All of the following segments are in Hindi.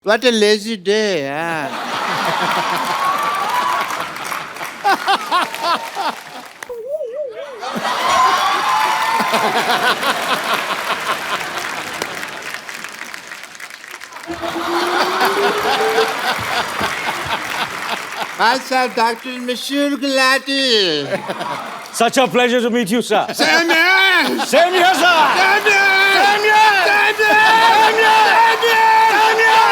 What a lazy day, yeah. Hi, sir, Dr. Monsieur Gulati. Such a pleasure to meet you, sir. Same here! Same here, sir. Same here! Same here. Same here! Same here.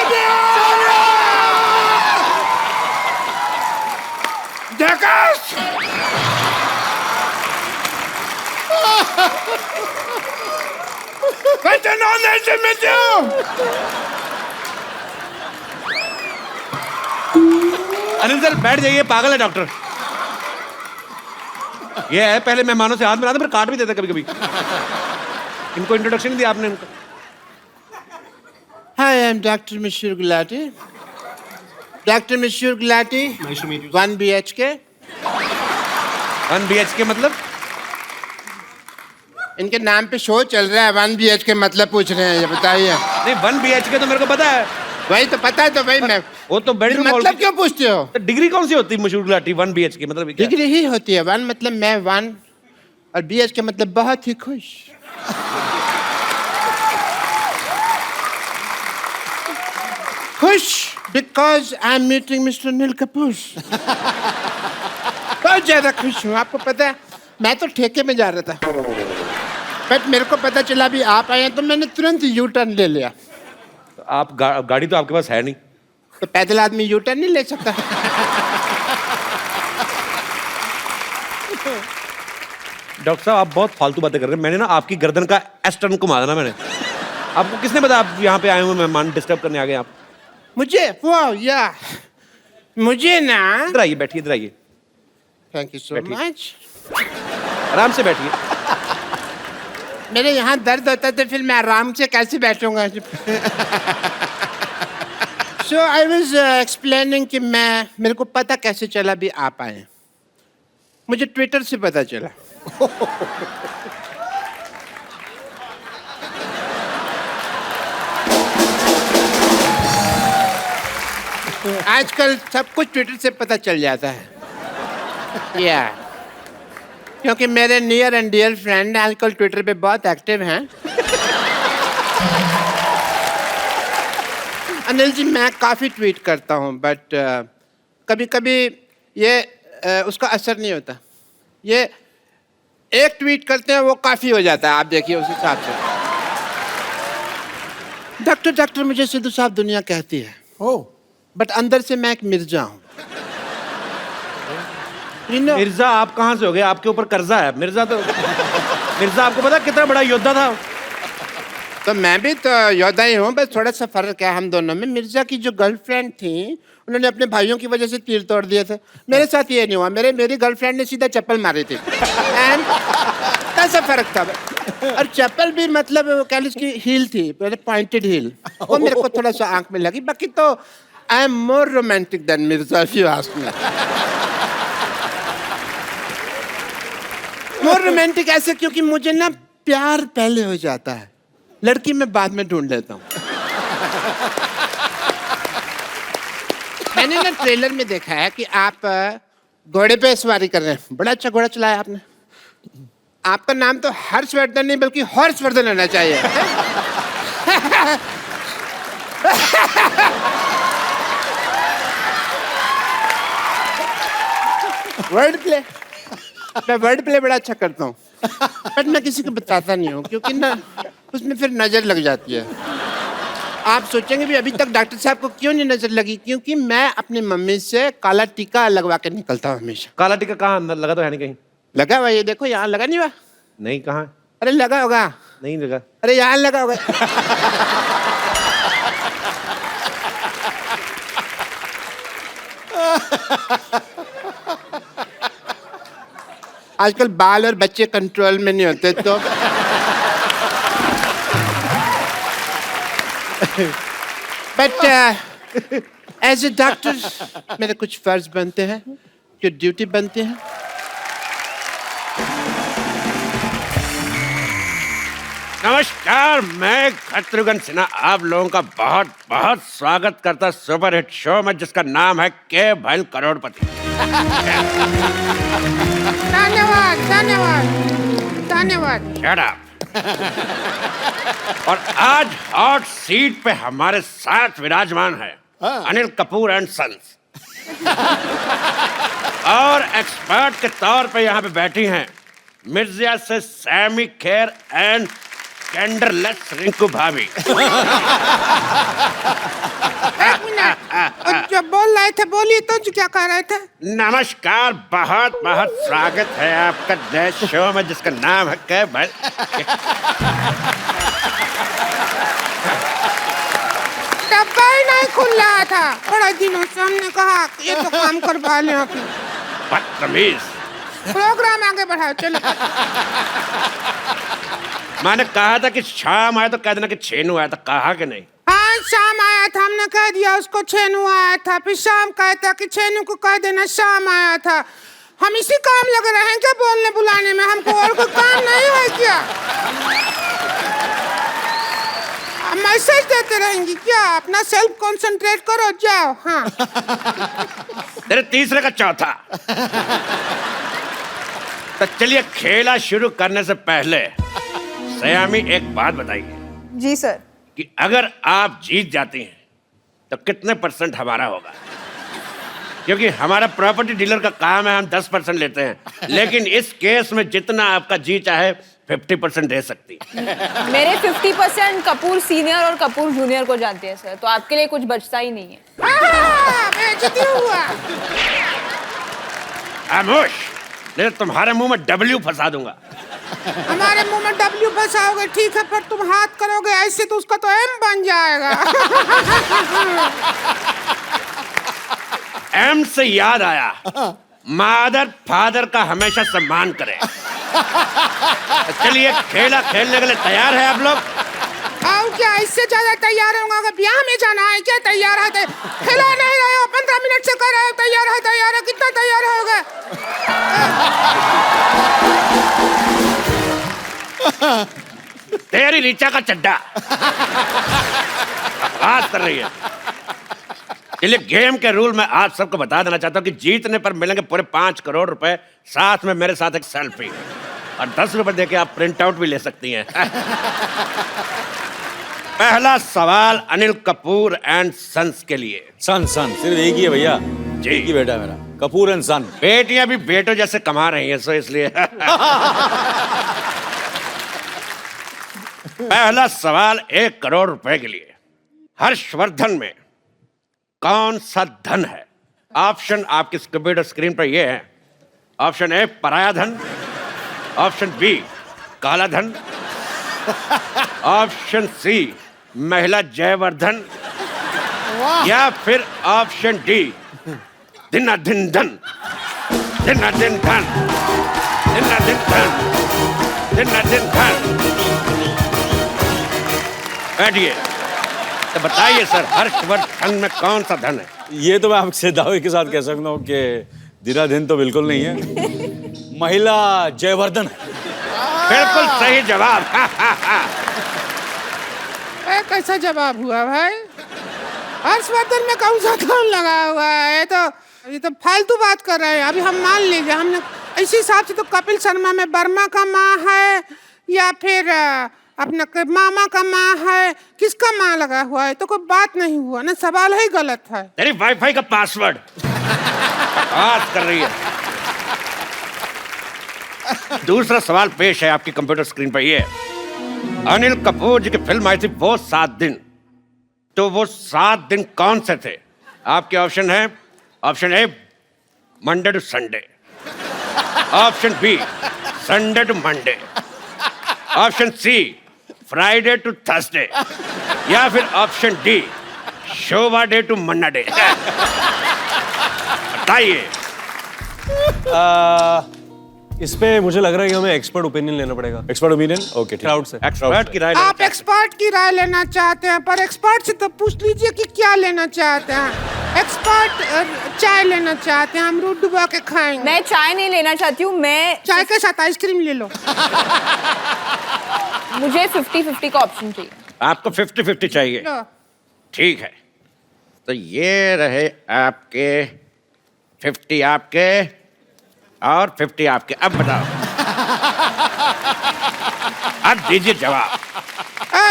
Jackass! What's an honor to meet you? Anil sir बैठ जाइए, पागल है डॉक्टर। ये है पहले मेहमानों से हाथ मिलाते फिर काट भी देता कभी कभी। इनको इंट्रोडक्शन दिया आपने इनको। Hi, I'm Dr. Monsieur Gulati. Dr. Monsieur Gulati. Nice to meet you. 1 BHK. 1 BHK मतलब? इनके नाम पे शो चल रहा है, 1 BHK मतलब पूछ रहे हैं, ये बताइए। नहीं 1 BHK तो मेरे को पता है। वही तो पता है, तो वही मैं। वो तो बेडरूम मतलब क्यों पूछते हो? तो डिग्री कौन सी होती है मशहूर गुलाटी 1 BHK मतलब क्या? डिग्री ही होती है। 1 मतलब मैं 1 और BHK मतलब बहुत ही खुश। खुश because I am meeting mister Neel Kapoor. बहुत ज्यादा खुश हूँ। आपको पता है मैं तो ठेके में जा रहा था, बट मेरे को पता चला भी आप आए हैं तो मैंने तुरंत यू टर्न ले लिया। तो आप गाड़ी तो आपके पास है नहीं। तो पैदल आदमी यू टर्न नहीं ले सकता। डॉक्टर साहब आप बहुत फालतू बातें कर रहे हैं। मैंने ना आपकी गर्दन का एस टर्न घुमा देना मैंने। आपको किसने बताया आप यहाँ पे आए हुए मेहमान डिस्टर्ब करने आ गए आप? मुझे वो या मुझे ना। इधर आइए, बैठिए इधर आइए, थैंक यू सो बैठिए। मच। आराम से बैठिए। मेरे यहाँ दर्द होता है तो फिर मैं आराम से कैसे बैठूंगा? सो आई वॉज एक्सप्लेनिंग कि मेरे को पता कैसे चला भी आप आए। मुझे ट्विटर से पता चला। आजकल सब कुछ ट्विटर से पता चल जाता है। या क्योंकि मेरे नियर एंड डियर फ्रेंड आजकल ट्विटर पे बहुत एक्टिव हैं। अनिल जी मैं काफ़ी ट्वीट करता हूँ, बट कभी कभी ये उसका असर नहीं होता। ये एक ट्वीट करते हैं वो काफ़ी हो जाता है। आप देखिए उस हिसाब से। डॉक्टर मुझे सिद्धू साहब दुनिया कहती है, Oh, बट अंदर से मैं एक मिर्जा हूँ। You know, मिर्जा आप कहाँ से हो गए? आपके ऊपर कर्जा है। मिर्जा आपको पता कितना बड़ा योद्धा था? तो मैं भी तो योद्धा ही हूँ, बस थोड़ा सा फर्क है हम दोनों में। मिर्जा की जो गर्लफ्रेंड थी उन्होंने अपने भाइयों की वजह से तीर तोड़ दिए थे। मेरे साथ ये नहीं हुआ। मेरी गर्लफ्रेंड ने सीधा चप्पल मारी थी। एंड कैसा फर्क था? और चप्पल भी मतलब वो कह लो उसकी हील थी, पॉइंटेड हील। वो मेरे को थोड़ा सा आंख में लगी। बाकी तो I am more romantic than Mirza if you ask me. More romantic ऐसे क्योंकि मुझे ना प्यार पहले हो जाता है, लड़की मैं बाद में ढूंढ लेता हूँ। मैंने ना ट्रेलर में देखा है कि आप घोड़े पे सवारी कर रहे हैं। बड़ा अच्छा घोड़ा चलाया आपने। आपका नाम तो हर्षवर्धन नहीं बल्कि हॉर्सवर्धन होना चाहिए। Word play. मैं वर्ड प्ले बड़ा अच्छा करता हूँ, बट मैं किसी को बताता नहीं हूँ क्योंकि ना उसमें फिर नजर लग जाती है। आप सोचेंगे भी अभी तक डॉक्टर साहब को क्यों नहीं नजर लगी? क्योंकि मैं अपनी मम्मी से काला टीका लगवा के निकलता हूँ हमेशा। काला टीका कहाँ अंदर लगा? तो है नहीं कहीं। लगा हुआ, ये देखो यहाँ लगा नहीं हुआ। नहीं, कहाँ? अरे लगा होगा। नहीं लगा। अरे यहाँ लगा होगा। आजकल बाल और बच्चे कंट्रोल में नहीं होते तो बट एज ए डॉक्टर मेरे कुछ फर्ज बनते हैं, जो ड्यूटी बनती है। नमस्कार, मैं शत्रुघ्न सिन्हा आप लोगों का बहुत बहुत स्वागत करता सुपर हिट शो में जिसका नाम है के भैल करोड़पति। धन्यवाद धन्यवाद धन्यवाद। Shut up. और आज हॉट सीट पे हमारे साथ विराजमान है अनिल कपूर एंड सन्स। और एक्सपर्ट के तौर पे यहाँ पे बैठी हैं मिर्जिया से सैमी खेर एंड कैंडरलेस रिंकू भाभी। एक मिनट, जो बोल रहे थे बोलिए तो, जो क्या कह रहे थे? नमस्कार, बहुत बहुत स्वागत है आपका नए शो में जिसका नाम है के भैल। डब्बा ही नहीं खुल रहा था, बड़ा दिनों से हमने कहा ये तो काम करवा लें अपनी। बदतमीज। प्रोग्राम आगे बढ़ाओ चलो। मैंने कहा था कि शाम आया तो कह देना कि छेनू आया था, कहा कि नहीं? हाँ शाम आया था, हमने कह दिया उसको छेनू आया था, फिर शाम कहता कि छेनू को कह देना शाम आया था। हम इसी काम लगे रहे हैं क्या बोलने बुलाने में? हमको और कोई काम नहीं है क्या? मैसेज देते रहेंगी क्या? अपना सेल्फ कंसंट्रेट करो, जाओ। हाँ तेरे तीसरे का चौथा। तो चलिए खेला शुरू करने से पहले सयामी एक बात बताइए जी सर। कि अगर आप जीत जाती हैं तो कितने % हमारा होगा? क्योंकि हमारा प्रॉपर्टी डीलर का काम है, हम 10% लेते हैं, लेकिन इस केस में जितना आपका जी चाहे 50% दे सकती है। मेरे 50% कपूर सीनियर और कपूर जूनियर को जानते हैं सर, तो आपके लिए कुछ बचता ही नहीं है। बेइज्जती हुआ। खामोश, नहीं तो तुम्हारे मुंह में W फंसा दूंगा। हमारे मुंह में W फंसाओगे ठीक है, पर तुम हाथ करोगे ऐसे तो उसका तो M बन जाएगा। M से याद आया, मादर फादर का हमेशा सम्मान करें। चलिए खेला खेलने के लिए तैयार है आप लोग? आओ क्या इससे ज्यादा तैयार होगा? अगर ब्याह में जाना है क्या? तैयार है? खिला नहीं रहे हो, 15 मिनट से कर रहे हो तैयार है तैयार है, कितना तैयार होगा? तेरी रीचा का चड्डा बात कर रही है। चलिए गेम के रूल मैं आप सबको बता देना चाहता हूँ कि जीतने पर मिलेंगे पूरे 5 करोड़ रुपए, साथ में मेरे साथ एक सेल्फी और 10 रुपए देके आप प्रिंट आउट भी ले सकती हैं। पहला सवाल अनिल कपूर एंड सन्स के लिए। सन सन सिर्फ एक ही है भैया जी। एक ही बेटा है मेरा, कपूर एंड सन। बेटियां भी बेटों जैसे कमा रही हैं, सो इसलिए। पहला सवाल 1 करोड़ रुपए के लिए। हर्षवर्धन में कौन सा धन है? ऑप्शन आपकी कंप्यूटर स्क्रीन पर ये है। ऑप्शन ए पराया धन, ऑप्शन बी काला धन, ऑप्शन सी महिला जयवर्धन, या फिर ऑप्शन डी दिन धन, दिन धन, दिन धन। बैठिए, तो बताइए सर, हर्षवर्धन में कौन सा धन है? ये तो मैं आपसे दावे के साथ कह सकता हूँ कि दिन तो बिल्कुल नहीं है, महिला जयवर्धन है। बिल्कुल सही जवाब। कैसा जवाब हुआ भाई? हर्षवर्धन में कौन सा धन लगा हुआ है? ये तो फालतू बात कर रहे हैं। अभी हम मान लीजिए हमने इसी हिसाब से तो कपिल शर्मा में वर्मा का माँ है या फिर अपना मामा का माँ है, किसका माँ लगा हुआ है? तो कोई बात नहीं हुआ ना, सवाल ही गलत है। तेरी वाईफाई का पासवर्ड बात कर रही है। दूसरा सवाल पेश है आपकी कंप्यूटर स्क्रीन पर। ये अनिल कपूर जी की फिल्म आई थी वो 7 दिन, तो वो 7 दिन कौन से थे? आपके ऑप्शन है, option A Monday to Sunday, option B Sunday to Monday, option C Friday to Thursday, या फिर option D Shobha De to Manna Dey. बताइए। इस पे मुझे लग रहा है कि हमें एक्सपर्ट ओपिनियन लेना पड़ेगा। एक्सपर्ट ओपिनियन, ओके, क्राउड से। एक्सपर्ट की राय आप एक्सपर्ट की राय लेना चाहते हैं, पर एक्सपर्ट से तो पूछ लीजिए कि क्या लेना चाहते हैं। एक्सपर्ट चाय लेना चाहते हैं, हम दूध डुबा के खाएंगे। मैं चाय नहीं लेना चाहती हूँ, मैं चाय के साथ आइसक्रीम ले लो। मुझे 50-50 का ऑप्शन चाहिए। आपको 50-50 चाहिए? लो। ठीक है, तो ये रहे आपके 50 आपके और 50 आपके। अब बताओ, अब दीजिए जवाब।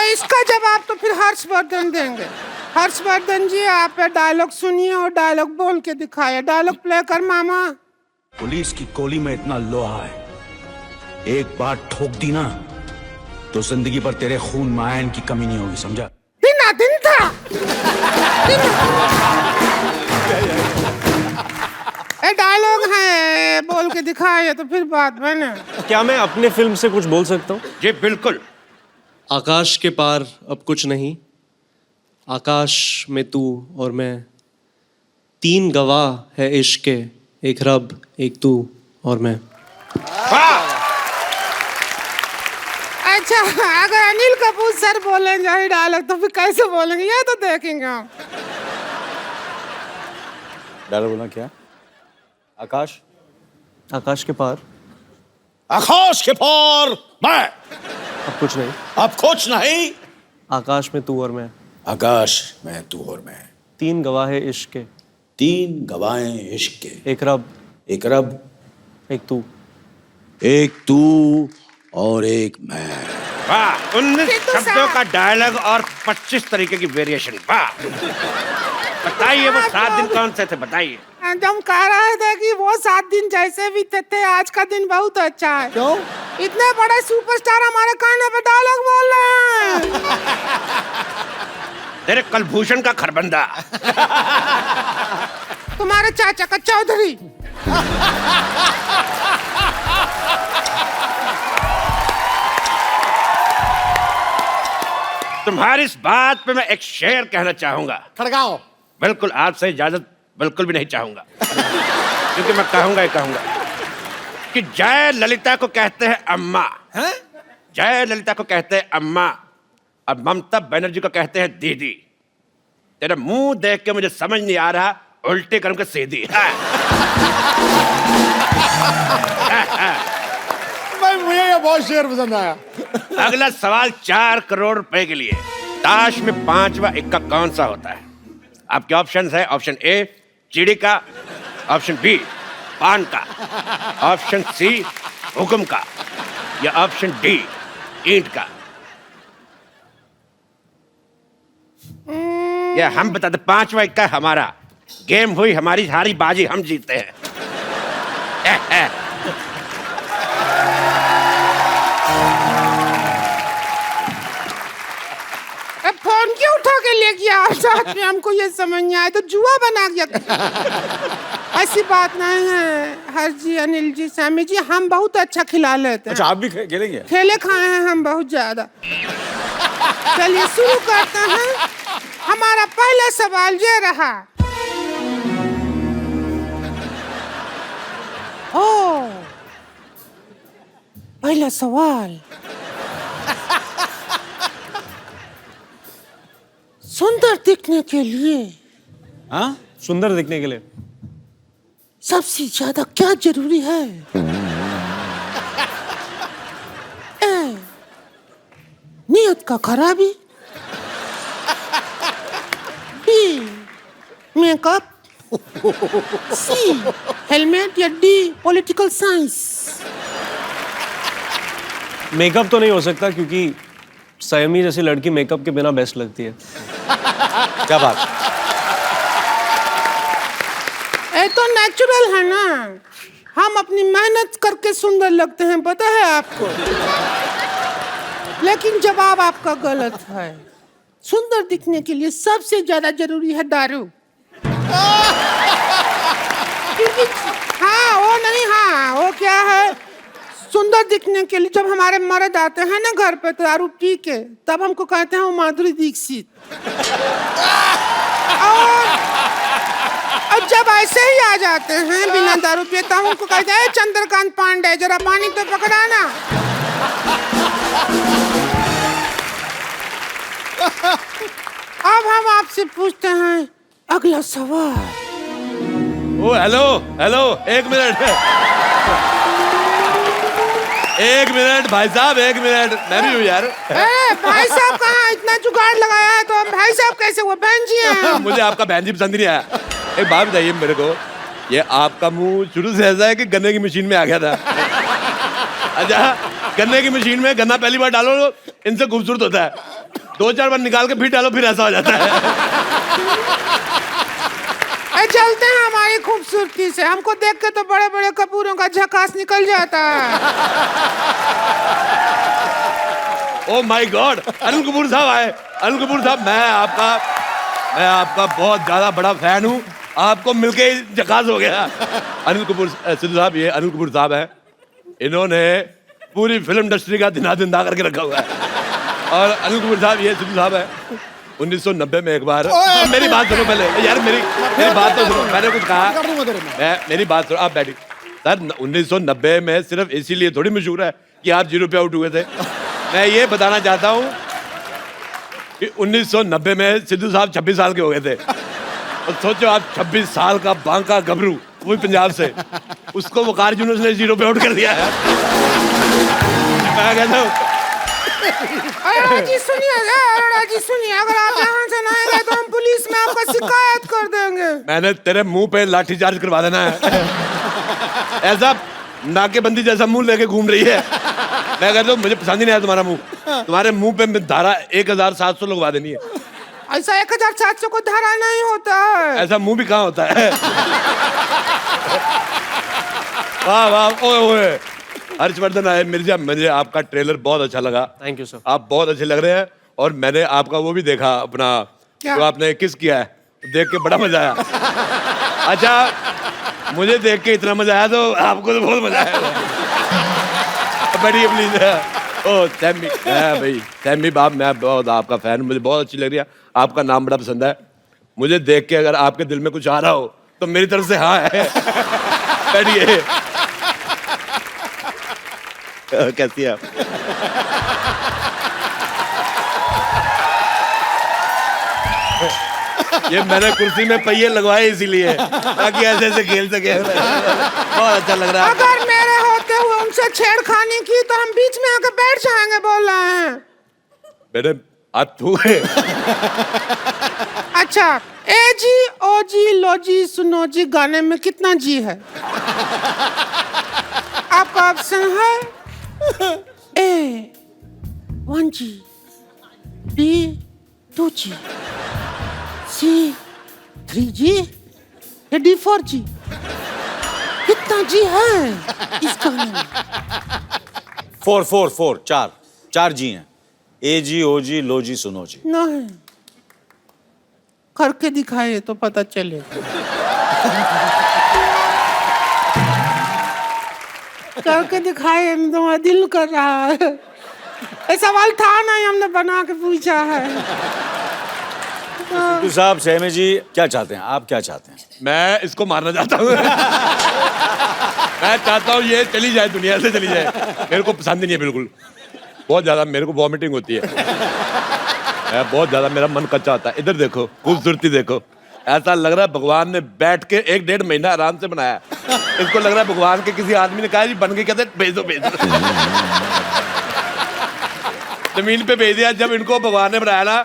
इसका जवाब तो फिर हर्षवर्धन देंगे। हर्षवर्धन जी, आप डायलॉग सुनिए और डायलॉग बोल के दिखाइए। डायलॉग प्ले कर मामा। पुलिस की गोली में इतना लोहा है, एक बार ठोक दी ना तो जिंदगी भर तेरे खून में आयरन की कमी नहीं होगी, समझा? दिन था। डायलॉग है, बोल के दिखाइए तो फिर बात बने। क्या मैं अपने फिल्म से कुछ बोल सकता हूँ? जी बिल्कुल। आकाश के पार अब कुछ नहीं, आकाश में तू और मैं, 3 गवाह है इश्क के, एक रब, एक तू और मैं। वाह! अच्छा, अगर अनिल कपूर सर बोलेंगे यही डायलॉग तो फिर कैसे बोलेंगे, ये तो देखेंगे हम। डायलॉग बोलना क्या? आकाश, आकाश के पार आकाश के पार मैं, अब कुछ नहीं, अब कुछ नहीं, आकाश में तू और मैं, आकाश में तू और मैं, 3 गवाह है इश्क के, 3 गवाहें इश्क के, एक रब, एक रब, एक तू। एक तू और एक मैं। वाह! 19 शब्दों का डायलॉग और 25 तरीके की वेरिएशन। वाह! बताइए वो 7 दिन कौन से थे, बताइए। हम कह रहे थे कि वो 7 दिन जैसे भी थे, आज का दिन बहुत अच्छा है। क्यों? इतने बड़े सुपरस्टार हमारे कान पे डायलॉग बोल रहे हैं। तेरे कलभूषण का खरबंदा। तुम्हारे चाचा का चौधरी। तुम्हारी इस बात पे मैं एक शेर कहना चाहूंगा। खड़गाओ। बिल्कुल, आपसे इजाजत बिल्कुल भी नहीं चाहूंगा, क्योंकि मैं कहूंगा ही कहूंगा कि जय ललिता को कहते हैं अम्मा, जय ललिता को कहते हैं अम्मा, और ममता बनर्जी को कहते हैं दीदी। तेरा मुंह देख के मुझे समझ नहीं आ रहा, उल्टे कर्म के सीधी। मुझे ये बहुत शेर पसंद आया। अगला सवाल 4 करोड़ रुपए के लिए। ताश में 5वां इक्का कौन सा होता है? आपके ऑप्शंस है, ऑप्शन ए चिड़ी का, ऑप्शन बी पान का, ऑप्शन सी हुक्म का, या ऑप्शन डी ईंट का। ये हम बताते, 5वां इक्का हमारा। गेम हुई हमारी, हारी बाजी हम जीतते हैं। फोन क्यों उठा के ले गया आप साथ में? हमको ये समझ नहीं आया, तो जुआ बना गया। ऐसी बात नहीं है हर जी, अनिल जी, सामी जी, हम बहुत अच्छा खिला लेते हैं। अच्छा, आप भी खेलेंगे? खेले खाए हैं हम बहुत ज्यादा। चलिए शुरू करते हैं। हमारा पहला सवाल ये रहा। ओ, पहला सवाल। सुंदर दिखने के लिए, हाँ, सुंदर दिखने के लिए सबसे ज्यादा क्या जरूरी है? ए, नियत का खराबी, बी मेकअप, सी हेलमेट, या डी पॉलिटिकल साइंस। मेकअप तो नहीं हो सकता, क्योंकि सयमी जैसी लड़की मेकअप के बिना बेस्ट लगती है। क्या बात? ये तो नेचुरल है ना, हम अपनी मेहनत करके सुंदर लगते हैं, पता है आपको। लेकिन जवाब आपका गलत है। सुंदर दिखने के लिए सबसे ज्यादा जरूरी है दारू। हाँ वो नहीं, हाँ वो क्या है, सुंदर दिखने के लिए जब हमारे मर्द आते हैं ना घर पे दारू पी के, तब हमको कहते हैं वो माधुरी दीक्षित। और जब ऐसे ही आ जाते हैं बिना दारू पिए, तब हमको कहते हैं चंद्रकांत पांडे जरा पानी तो पकड़ाना। अब हम आपसे पूछते हैं अगला सवाल। ओ हेलो हेलो, एक मिनट भाई साहब, एक मिनट, मैं भी हूँ यार। भाई साहब कहाँ, इतना जुगाड़ लगाया है तो हम भाई साहब कैसे, वो बहन जी हैं। मुझे आपका बहन जी पसंद नहीं आया। एक बात बताइए मेरे को, ये आपका मुंह शुरू से ऐसा है कि गन्ने की मशीन में आ गया था? अच्छा, गन्ने की मशीन में गन्ना पहली बार डालो इनसे खूबसूरत होता है, 2-4 बार निकाल के फिर डालो फिर ऐसा हो जाता है। चलते हैं हमारी खूबसूरती से, हमको देख के तो बड़े बड़े कपूरों का झकास निकल जाता है। Oh my God, Anil Kapoor साहब आए। अनिल कपूर साहब, मैं आपका बहुत ज्यादा बड़ा फैन हूँ, आपको मिलके ही झकास हो गया। अनिल कपूर सिद्धू साहब, ये अनिल कपूर साहब है, इन्होंने पूरी फिल्म इंडस्ट्री का दिना जिंदा करके रखा हुआ है। और अनिल कपूर साहब, ये सिद्धू साहब है, 1990 में एक बार, मेरी बात सुनो पहले यार, मेरी बात तो सुनो, मैंने कुछ कहा, मेरी बात सुनो, आप बैठिए। सर 1990 में सिर्फ इसीलिए थोड़ी मशहूर है कि आप 0 पे आउट हुए थे। मैं ये बताना चाहता हूँ कि 1990 में सिद्धू साहब 26 साल के हो गए थे। और सोचो आप 26 साल का बांका गबरू, वो भी पंजाब से, उसको वकार यूनुस ने 0 पे आउट कर दिया है। मैं कहता हूँ अरे जी सुनिए, अगर आप यहाँ से ना आएंगे तो हम पुलिस में आपका शिकायत कर देंगे। मैंने तेरे मुंह पे लाठी चार्ज करवा देना है। ऐसा नाकेबंदी जैसा मुंह लेके घूम रही है। मैं कहता हूँ मुझे पसंद ही नहीं आया तुम्हारा मुंह, तुम्हारे मुंह पे धारा 1700 लगवा देनी है। ऐसा 1700 को धारा नहीं होता है। ऐसा मुंह भी कहाँ होता है? वाह वाह, ओए ओए, हर्षवर्धन आए मिर्जा, मुझे आपका ट्रेलर बहुत अच्छा लगा। Thank you sir. आप बहुत अच्छे लग रहे हैं, और मैंने आपका वो भी देखा अपना, जो आपने किस किया है, देख के बड़ा मजा आया। अच्छा, मुझे देख के इतना मजा आया तो आपको तो बहुत मजा आया। बैठिए प्लीज। ओ सैमी, भाई सैमी बाप, मैं बहुत आपका फैन, मुझे बहुत अच्छी लग रही है, आपका नाम बड़ा पसंद है मुझे। देख के अगर आपके दिल में कुछ आ रहा हो तो मेरी तरफ से हाँ है। बैठिए। कैसी है आप? ये मैंने कुर्सी में पहिए लगवाए इसीलिए, ताकि ऐसे ऐसे खेल सके। बहुत अच्छा लग रहा है। अगर मेरे होते हुए उनसे छेड़खानी की तो हम बीच में आके बैठ जाएंगे, बोल रहे हैं। मेरे हाथ थू है। अच्छा, ए जी ओ जी लो जी सुनो जी गाने में कितना जी है? आपका ऑप्शन है ए 1G, B 2G, C 3G, या D 4G? कितना जी है इस गाने में? 4 4 जी हैं। ए जी, ओ जी, लो जी, सुनो जी। नहीं, करके दिखाए तो पता चलेगा। करके दिखाए, तुम्हारा दिल कर रहा है। ये सवाल था नहीं, हमने बना के पूछा है। सिद्धू साहब, सहमी जी क्या चाहते हैं, आप क्या चाहते हैं? मैं इसको मारना चाहता हूँ। मैं चाहता हूँ ये चली जाए, दुनिया से चली जाए। मेरे को पसंद ही नहीं है बिल्कुल, बहुत ज्यादा मेरे को वॉमिटिंग होती है। मैं बहुत ज्यादा, मेरा मन कच्चा होता है। इधर देखो, खूबसूरती देखो, ऐसा लग रहा है भगवान ने बैठ के 1-1.5 महीना आराम से बनाया। इसको लग रहा है भगवान के किसी आदमी ने कहा जी बन के, कहते भेज दो भेज दो। जमीन पे भेज दिया। जब इनको भगवान ने बनाया ना,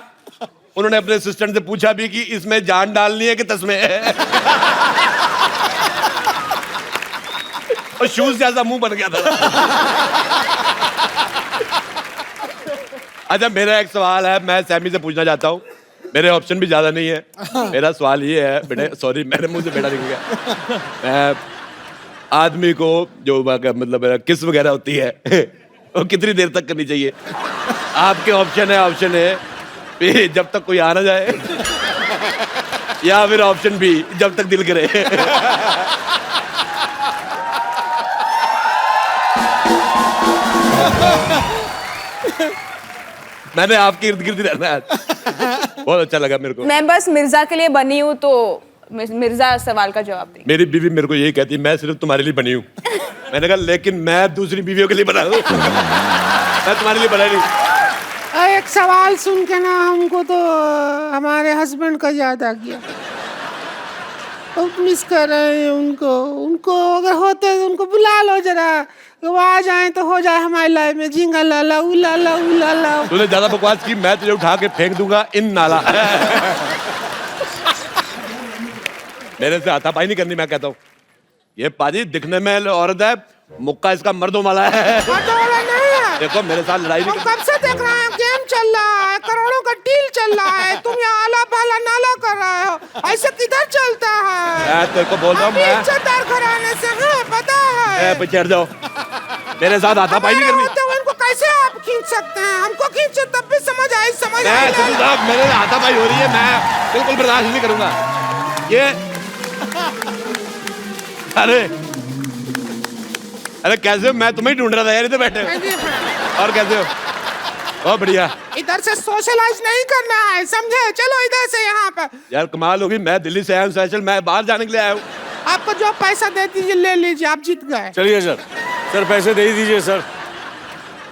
उन्होंने अपने असिस्टेंट से पूछा भी कि इसमें जान डालनी है कि तस्में है। और शूज जैसा मुंह बन गया था। अच्छा, मेरा एक सवाल है, मैं सैमी से पूछना चाहता हूँ। मेरे ऑप्शन भी ज्यादा नहीं है। मेरा सवाल ये है बेटे, सॉरी मेरे मुंह से बेटा निकल गया। मैं आदमी को जो मतलब किस वगैरह होती है वो कितनी देर तक करनी चाहिए? आपके ऑप्शन है जब तक कोई आ ना जाए, या फिर ऑप्शन बी, जब तक दिल करे। मैंने आपके इर्द गिर्द रहना है। बहुत अच्छा लगा मेरे को। मैं बस मिर्जा के लिए बनी हूँ, तो मिर्जा सवाल का जवाब दें। मेरी बीवी मेरे को यही कहती है, मैं सिर्फ तुम्हारे लिए बनी हूँ। मैंने कहा लेकिन मैं दूसरी बीवियों के लिए बना हूँ, मैं तुम्हारे लिए बना नहीं। एक सवाल सुन के ना हमको तो हमारे हस्बैंड का याद आ गया। बहुत मिस कर रहे हैं उनको। उनको अगर होते तो उनको बुला लो जरा, वो आ जाए तो हो जाए हमारी लाइफ में झिंगा लाला उलाला उलाला। तूने ज्यादा बकवास की, मैं तुझे उठा के फेंक दूंगा इन नाला। मेरे से हाथापाई नहीं करनी, मैं कहता हूँ। ये पाजी दिखने में औरत है, मुक्का इसका मर्दों वाला है। देखो मेरे साथ लड़ाई नहीं। कब से देख रहे हैं, गेम चल रहा है, करोड़ों का डील चल रहा है, तुम यहाँ आला भाला नाला कर रहे हो, ऐसे किधर चलता है? मैं तेरे को बोल रहा हूँ, मैं इज्जतदार घराने से है, पता है। चढ़ जाओ, मेरे साथ हाथापाई नहीं करनी। तो उनको कैसे आप खींच सकते हैं? हमको खींचे तब भी समझ आई, समझ आई। साहब मेरे हाथापाई हो रही है, मैं बिल्कुल बर्दाश्त नहीं करूंगा ये। अरे कैसे हो? मैं तुम्हें ढूंढ रहा था यार, इधर बैठे हो। और कैसे हो? बहुत बढ़िया। इधर से सोशलाइज नहीं करना है, समझे? चलो इधर से यहाँ पर। यार कमाल होगी, मैं दिल्ली से आया हूँ स्पेशल, मैं बाहर जाने के लिए आया हूँ। आपको जो पैसा दे दीजिए ले लीजिए, आप जीत गए। चलिए सर, सर पैसे दे ही दीजिए सर,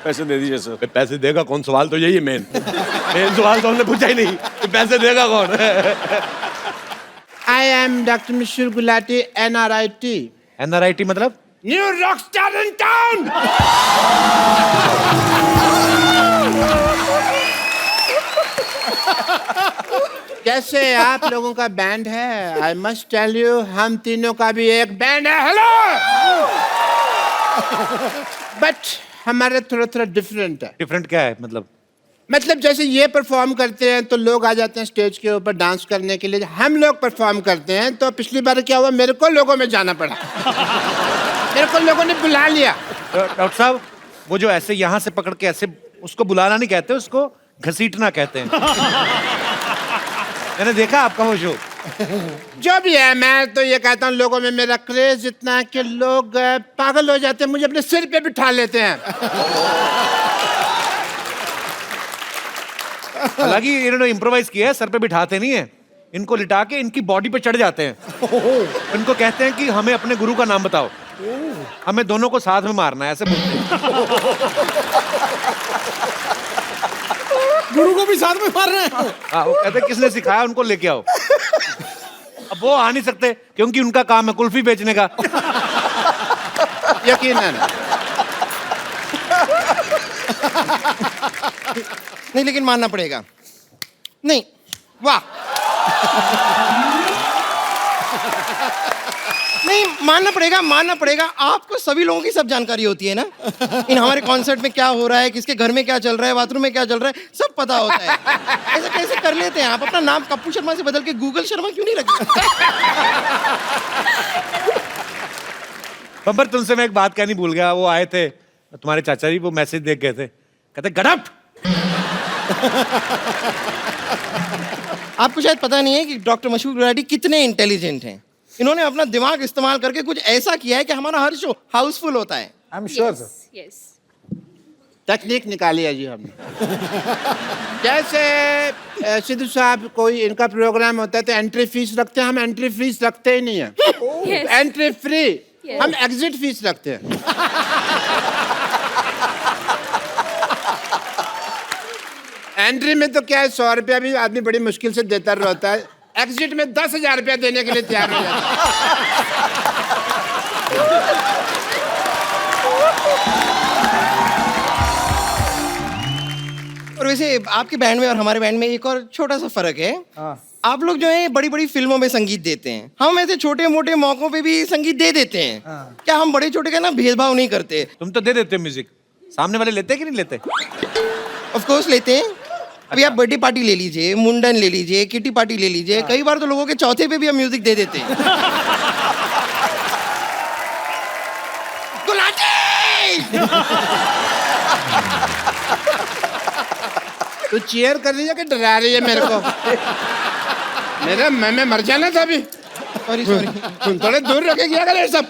पैसे दे दीजिए सर। पैसे देगा कौन? सवाल तो यही है मेन। मेन सवाल तो हमने पूछा ही नहीं कि पैसे देगा कौन। I am Dr. Mishur Gulati, NRIT. NRIT मतलब? New rockstar in town. कैसे आप लोगों का बैंड है? आई मस्ट टेल यू, हम तीनों का भी एक बैंड है। हेलो। बट हमारा थोड़ा थोड़ा डिफरेंट है। डिफरेंट क्या है मतलब? मतलब जैसे ये परफॉर्म करते हैं तो लोग आ जाते हैं स्टेज के ऊपर डांस करने के लिए, हम लोग परफॉर्म करते हैं तो पिछली बार क्या हुआ, मेरे को लोगों में जाना पड़ा। मेरे को लोगों ने बुला लिया। डॉक्टर साहब, वो जो ऐसे यहाँ से पकड़ के ऐसे, उसको बुलाना नहीं कहते, उसको घसीटना कहते हैं। मैंने देखा आपका वो शो। जो भी है, मैं तो ये कहता हूँ लोगों में मेरा क्रेज इतना है कि लोग पागल हो जाते हैं, मुझे अपने सिर पे बिठा लेते हैं। हालांकि इन्होंने इम्प्रोवाइज किया है, सर पे बिठाते नहीं है, इनको लिटा के इनकी बॉडी पे चढ़ जाते हैं। इनको कहते हैं कि हमें अपने गुरु का नाम बताओ, हमें दोनों को साथ में मारना है, ऐसे बोलते हैं। गुरु को भी साथ में मार रहे हैं। हाँ, वो कहते हैं किसने सिखाया, उनको लेके आओ। अब वो आ नहीं सकते क्योंकि उनका काम है कुल्फी बेचने का। यकीनन। नहीं, लेकिन मानना पड़ेगा। नहीं, वाह। नहीं, मानना पड़ेगा। आपको सभी लोगों की सब जानकारी होती है ना। इन हमारे कॉन्सर्ट में क्या हो रहा है, किसके घर में क्या चल रहा है, बाथरूम में क्या चल रहा है, सब पता होता है। ऐसा कैसे कर लेते हैं आप? अपना नाम कप्पू शर्मा से बदल के गूगल शर्मा क्यों नहीं रखते? बब्बर, तुमसे मैं एक बात कहनी भूल गया। वो आए थे तुम्हारे चाचा जी, वो मैसेज देख गए थे, कहते गड़प। आपको शायद पता नहीं है कि डॉक्टर मशहूर गुलाटी कितने इंटेलिजेंट हैं। इन्होंने अपना दिमाग इस्तेमाल करके कुछ ऐसा किया है कि हमारा हर शो हाउसफुल होता है। यस। टेक्निक निकाली है जी हमने। जैसे सिद्धू साहब, कोई इनका प्रोग्राम होता है तो एंट्री फीस रखते हैं, हम एंट्री फीस रखते ही नहीं है। Yes. Entry free. Yes. हम एग्जिट फीस रखते हैं। एंट्री में तो क्या है, 100 रुपया भी आदमी बड़ी मुश्किल से देता रहता है, एग्जिट में 10,000 रुपया देने के लिए तैयार हो जाता है। और वैसे आपके बैंड में और हमारे बैंड में एक और छोटा सा फर्क है। आप लोग जो है बड़ी बड़ी फिल्मों में संगीत देते हैं, हम ऐसे छोटे मोटे मौकों पे भी संगीत दे देते हैं। क्या हम बड़े छोटे का ना भेदभाव नहीं करते? तुम तो दे देते हो म्यूजिक, सामने वाले लेते कि नहीं लेते? ऑफ कोर्स लेते हैं। अभी आप बर्थडे पार्टी ले लीजिए, मुंडन ले लीजिए, किटी पार्टी ले लीजिए, कई बार तो लोगों के चौथे पे भी हम म्यूजिक दे देते हैं। तू चीयर कर रही है कि डरा रही है मेरे को? मेरे मैं मर जाना था अभी। सॉरी। तुम थोड़े दूर रखे क्या करे सब।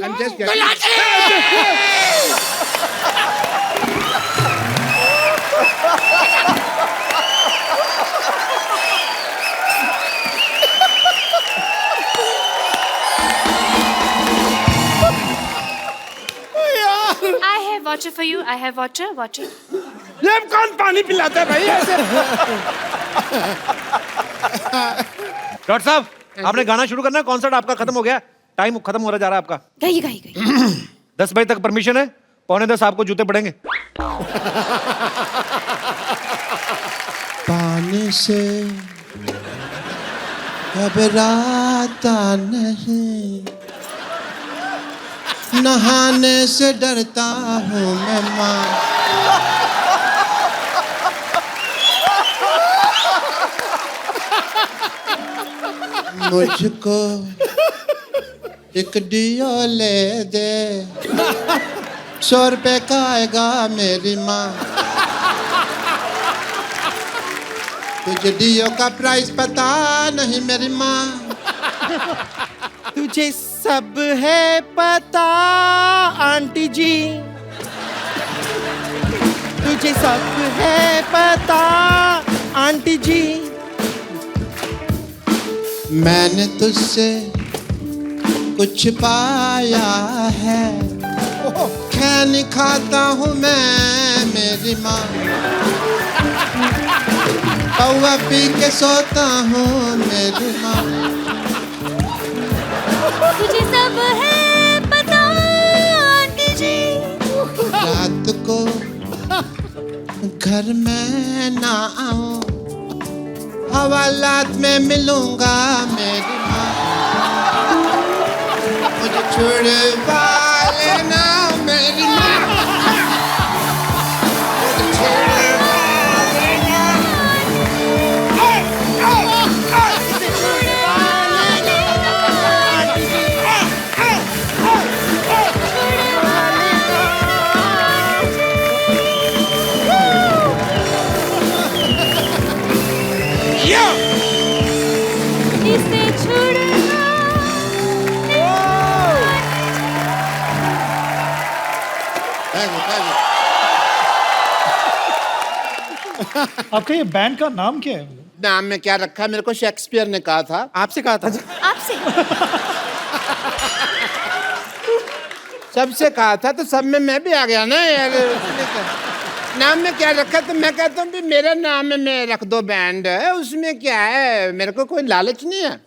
I'm just kidding. I have water for you. I have water. ये कौन पानी पिलाता है भाई ऐसे? डॉक्टर साहब आपने गाना शुरू करना है, कॉन्सर्ट आपका खत्म हो गया, टाइम खत्म हो रहा जा रहा है आपका। गाइए 10 बजे तक परमिशन है, 9:45 आपको जूते पड़ेंगे। पानी से घबराता नहीं, नहाने से डरता हूँ मैं माँ। मुझको एक डियो ले दे, 100 रुपए का आएगा मेरी माँ। तुझे डियो का प्राइस पता नहीं मेरी माँ। तुझे सब है पता आंटी जी, तुझे सब है पता आंटी जी। मैंने तुझसे कुछ पाया है, खैनी खाता हूँ मैं मेरी माँ। पौवा पी के सोता हूँ मेरी माँ। तुझे सब है पता आंटी जी। रात को घर में ना आऊं, हवालात में मिलूंगा मेरी माँ। मुझे छुड़वा लेना मेरी माँ। मुझे छुड़वा लेना। इसे छुड़ना। आपका ये बैंड का नाम क्या है? नाम में क्या रखा, मेरे को शेक्सपियर ने कहा था। आपसे कहा था? आपसे सबसे कहा था तो सब में मैं भी आ गया ना यार। नाम में क्या रखा, तो मैं कहता हूँ भी मेरा नाम में रख दो बैंड, उसमें क्या है, मेरे को कोई लालच नहीं है।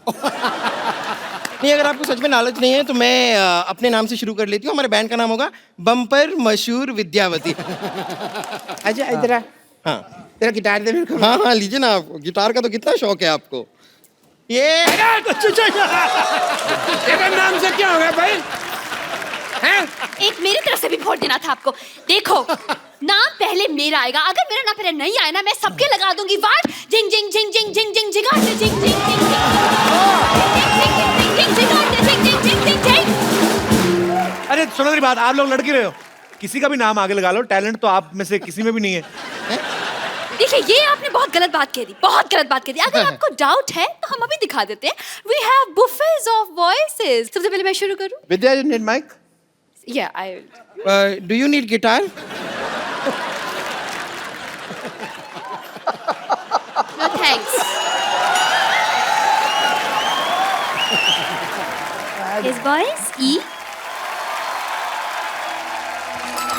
नहीं, अगर आपको सच में लालच नहीं है तो मैं अपने नाम से शुरू कर लेती हूँ। हमारे बैंड का नाम होगा बम्पर मशहूर विद्यावती। अच्छा इधर आ। हाँ तेरा गिटार दे मेरे को। हाँ हाँ, लीजिए ना। आपको गिटार का तो कितना शौक है आपको। ये तेरा नाम से क्या होगा भाई? हैं? एक मेरी तरफ से भी वोट देना था आपको। देखो नाम पहले मेरा आएगा, अगर मेरा नाम पहले नहीं आया ना मैं सबके लगा दूंगी वाट। जिंग जिंग जिंग जिंग जिंग जिंग जिंग जिंग जिंग जिंग जिंग अरे सुनो मेरी बात, आप लोग लड़के रहे हो, किसी का भी नाम आगे लगा लो, टैलेंट तो आप में से किसी में भी नहीं है। देखिए ये आपने बहुत गलत बात कह दी, बहुत गलत बात कह दी। अगर आपको डाउट है तो हम अभी दिखा देते हैं। We have buffets of voices. सबसे पहले मैं शुरू करूं? Vidya, you need mic? या I do you need guitar? No thanks. His voice E.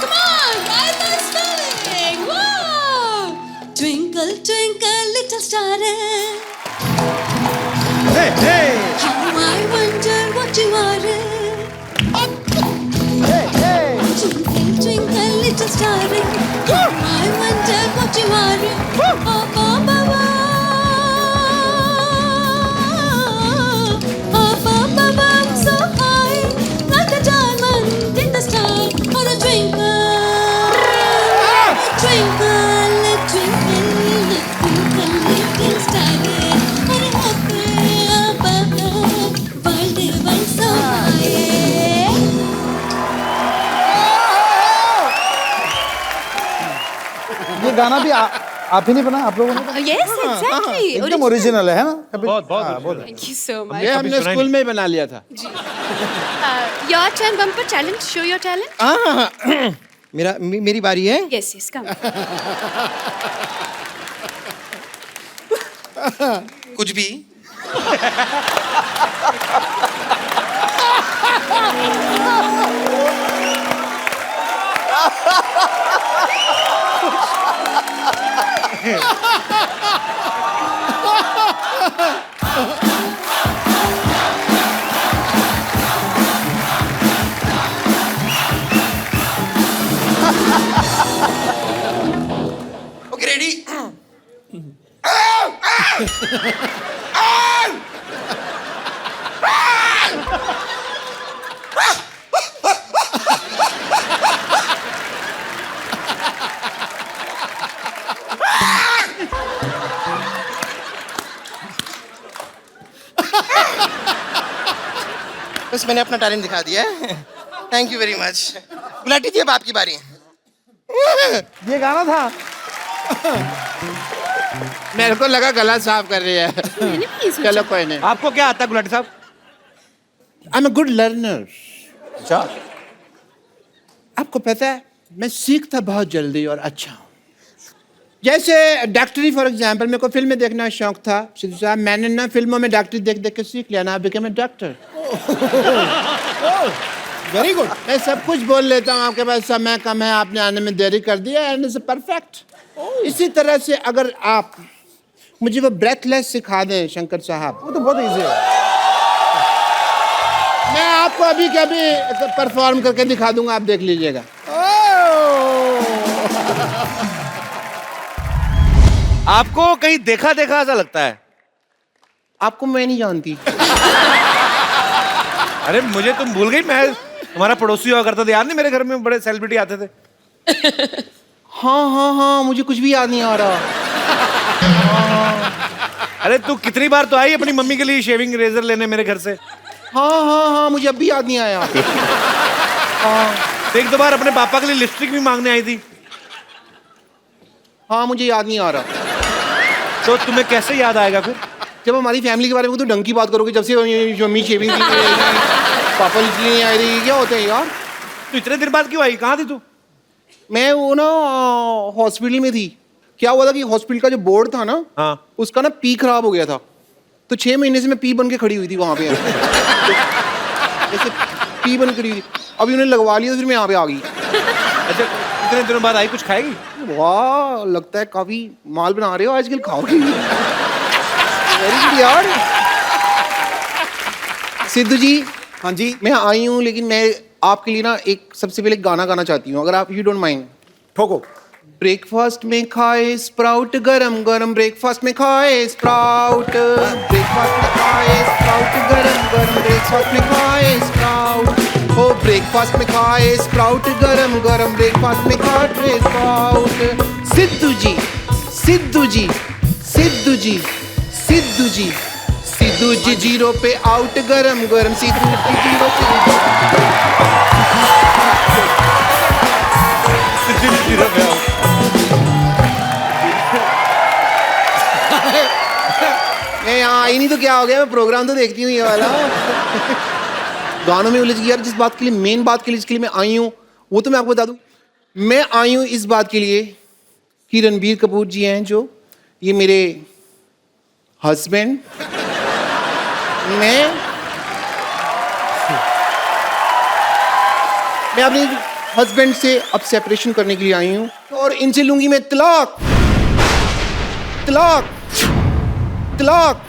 Come on, guys, let's spelling. Whoa! Twinkle, twinkle, little star. Hey, hey. How I wonder what you are. Hey, hey. Twinkle, twinkle, little star. How I wonder what you are. Oh, oh, oh, oh. ये गाना भी आप ही नहीं बना, आप लोगों ने? Yes, exactly. एकदम ओरिजिनल है ना? बहुत बहुत Thank you so much. ये हमने स्कूल में ही बना लिया था। Your turn, Bumper. Challenge. Show your talent. हाँ, मेरी बारी है। Yes, yes. Come. कुछ भी। ओके रेडी बस मैंने अपना टैलेंट दिखा दिया है। Thank you very much. Gulati थी, अब आपकी बारी। ये गाना था। मेरे को लगा गला साफ कर रही है। चलो कोई नहीं। आपको क्या आता है गुलाटी साहब? I am a good learner. अच्छा, आपको पता है मैं सीखता बहुत जल्दी और अच्छा हूँ। जैसे डॉक्टरी फॉर एग्जाम्पल, मेरे को फिल्में देखने का शौक था। सिद्धू साहब, मैंने ना फिल्मों में डॉक्टरी देख देख के सीख लिया ना, become a doctor. Very good. मैं सब कुछ बोल लेता हूँ, आपके पास समय कम है, आपने आने में देरी कर दिया, एंड इट्स परफेक्ट। इसी तरह से अगर आप मुझे वो ब्रेथलेस सिखा दें शंकर साहब, वो तो बहुत इजी है। मैं आपको अभी के अभी परफॉर्म करके दिखा दूंगा, आप देख लीजिएगा। आपको कहीं देखा देखा ऐसा लगता है? आपको मैं नहीं जानती। अरे मुझे तुम भूल गई। मैं हमारा पड़ोसी हुआ करता था, याद नहीं? मेरे घर में बड़े सेलिब्रिटी आते थे। हाँ हाँ हाँ, मुझे कुछ भी याद नहीं आ रहा। अरे तू कितनी बार तो आई अपनी मम्मी के लिए शेविंग रेजर लेने मेरे घर से। हाँ हाँ हाँ, मुझे अब भी याद नहीं आया। एक दो बार अपने पापा के लिए लिपस्टिक भी मांगने आई थी। हाँ, मुझे याद नहीं आ रहा। तो तुम्हें कैसे याद आएगा फिर? जब हमारी फैमिली के बारे में तो ढंग की बात करोगे, जब से मम्मी शेविंग की पापा इसलिए नहीं आई रही, क्या होता है यार? तो इतने दिन बाद क्यों आई? कहाँ थी तू? मैं वो ना हॉस्पिटल में थी। क्या हुआ था कि हॉस्पिटल का जो बोर्ड था ना, हाँ। उसका ना पी खराब हो गया था। तो 6 महीने से मैं पी बन के खड़ी हुई थी वहाँ पे। जैसे पी बन के खड़ी हुई थी। अभी उन्हें लगवा लिया, तो फिर मैं यहाँ पे आ गई। अच्छा, इतने दिनों बाद आई, कुछ खाएगी? वाह, लगता है काफी माल बना रहे हो आजकल, खाओगी। वेरी गुड यार। सिद्धू जी, हाँ जी। मैं आई हूँ, लेकिन मैं आपके लिए ना एक सबसे पहले गाना गाना चाहती हूँ, अगर आप यू डोंट माइंड। ठोको। ब्रेकफास्ट में खाए स्प्राउट गरम गरम, ब्रेकफास्ट में खाए स्प्राउट, ब्रेकफास्ट में खाए स्प्राउट गरम गरम, ब्रेकफास्ट में खाए स्प्राउट, हो ब्रेकफास्ट में खाए स्प्राउट गरम गरम, ब्रेकफास्ट में खाए स्प्राउट। सिद्धू जी, सिद्धू जी, सिद्धू जी, सिद्धू जी, सिद्धू जी जीरो पे आउट गरम गरम, सिद्धू जी जीरो पे मैं यहाँ आई नहीं तो क्या हो गया, मैं प्रोग्राम तो देखती हूँ ये वाला। गानों में उलझ गया। जिस बात के लिए, मेन बात के लिए जिसके लिए मैं आई हूँ, वो तो मैं आपको बता दूँ। मैं आई हूँ इस बात के लिए कि रणबीर कपूर जी हैं जो, ये मेरे हस्बैंड, मैं अपने हस्बैंड से अब सेपरेशन करने के लिए आई हूँ, और इनसे लूंगी मैं तलाक, तलाक, तलाक।